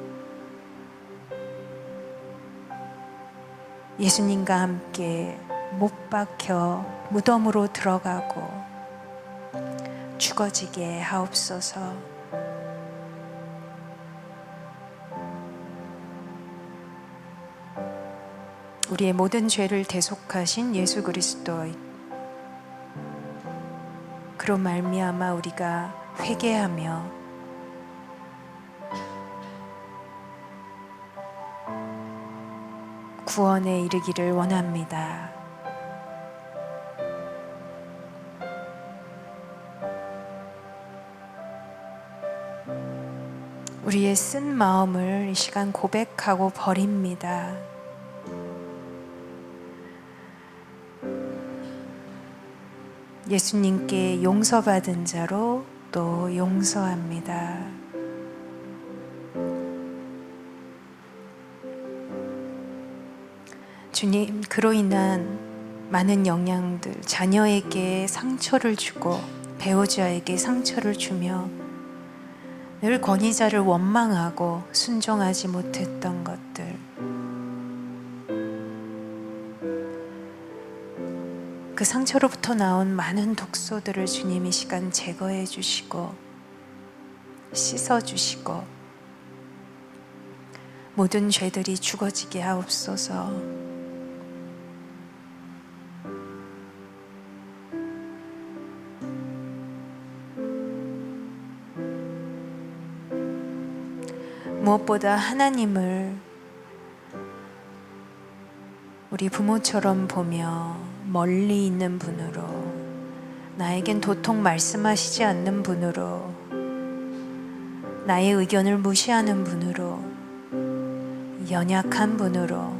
예수님과 함께 못 박혀 무덤으로 들어가고 죽어지게 하옵소서. 우리의 모든 죄를 대속하신 예수 그리스도의 그로 말미암아 우리가 회개하며 구원에 이르기를 원합니다. 우리의 쓴 마음을 이 시간 고백하고 버립니다. 예수님께 용서받은 자로 또 용서합니다. 주님, 그로 인한 많은 영향들, 자녀에게 상처를 주고 배우자에게 상처를 주며 늘 권위자를 원망하고 순종하지 못했던 것들, 그 상처로부터 나온 많은 독소들을 주님 이 시간 제거해 주시고 씻어 주시고 모든 죄들이 죽어지게 하옵소서. 무엇보다 하나님을 우리 부모처럼 보며 멀리 있는 분으로, 나에겐 도통 말씀하시지 않는 분으로, 나의 의견을 무시하는 분으로, 연약한 분으로,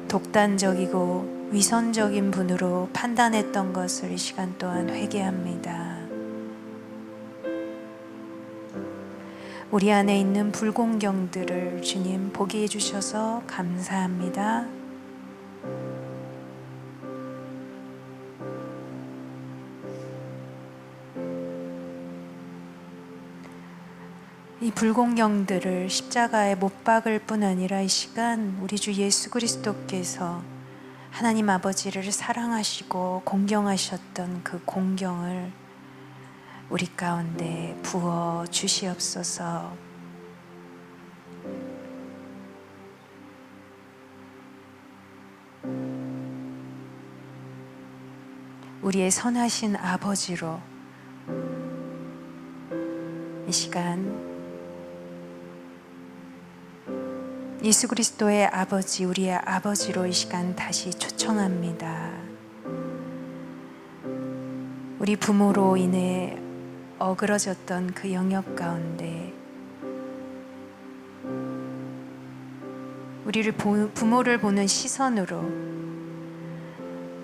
독단적이고 위선적인 분으로 판단했던 것을 이 시간 또한 회개합니다. 우리 안에 있는 불공경들을 주님 보게 해주셔서 감사합니다. 이 불공경들을 십자가에 못 박을 뿐 아니라 이 시간 우리 주 예수 그리스도께서 하나님 아버지를 사랑하시고 공경하셨던 그 공경을 우리 가운데 부어 주시옵소서. 우리의 선하신 아버지로 이 시간 예수 그리스도의 아버지, 우리의 아버지로 이 시간 다시 초청합니다. 우리 부모로 인해 어그러졌던 그 영역 가운데 우리를 부모를 보는 시선으로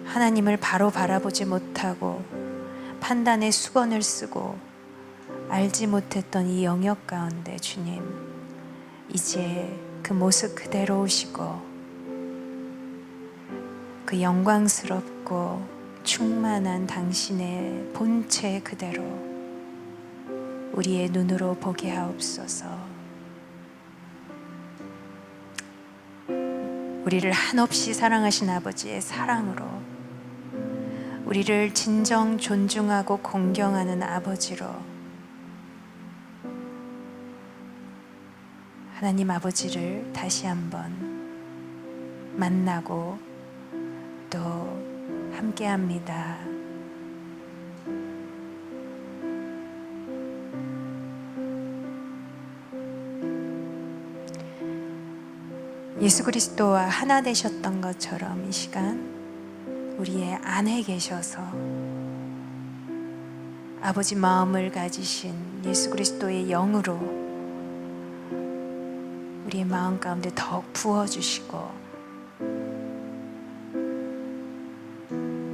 하나님을 바로 바라보지 못하고 판단의 수건을 쓰고 알지 못했던 이 영역 가운데 주님, 이제 그 모습 그대로 오시고 그 영광스럽고 충만한 당신의 본체 그대로 우리의 눈으로 보게 하옵소서. 우리를 한없이 사랑하신 아버지의 사랑으로, 우리를 진정 존중하고 공경하는 아버지로 하나님 아버지를 다시 한번 만나고 또 함께합니다. 예수 그리스도와 하나 되셨던 것처럼 이 시간 우리의 안에 계셔서 아버지 마음을 가지신 예수 그리스도의 영으로 우리의 마음 가운데 더욱 부어주시고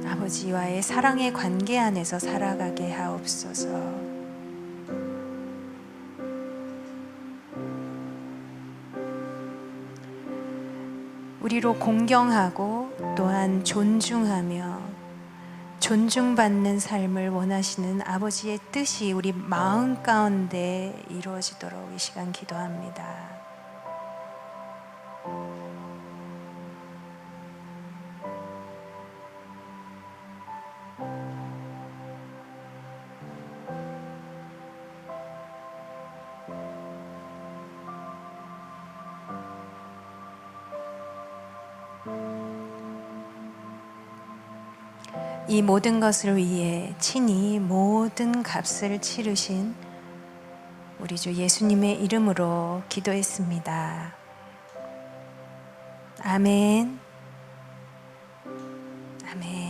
아버지와의 사랑의 관계 안에서 살아가게 하옵소서. 우리로 공경하고 또한 존중하며 존중받는 삶을 원하시는 아버지의 뜻이 우리 마음 가운데 이루어지도록 이 시간 기도합니다. 이 모든 것을 위해 친히 모든 값을 치르신 우리 주 예수님의 이름으로 기도했습니다. 아멘. 아멘.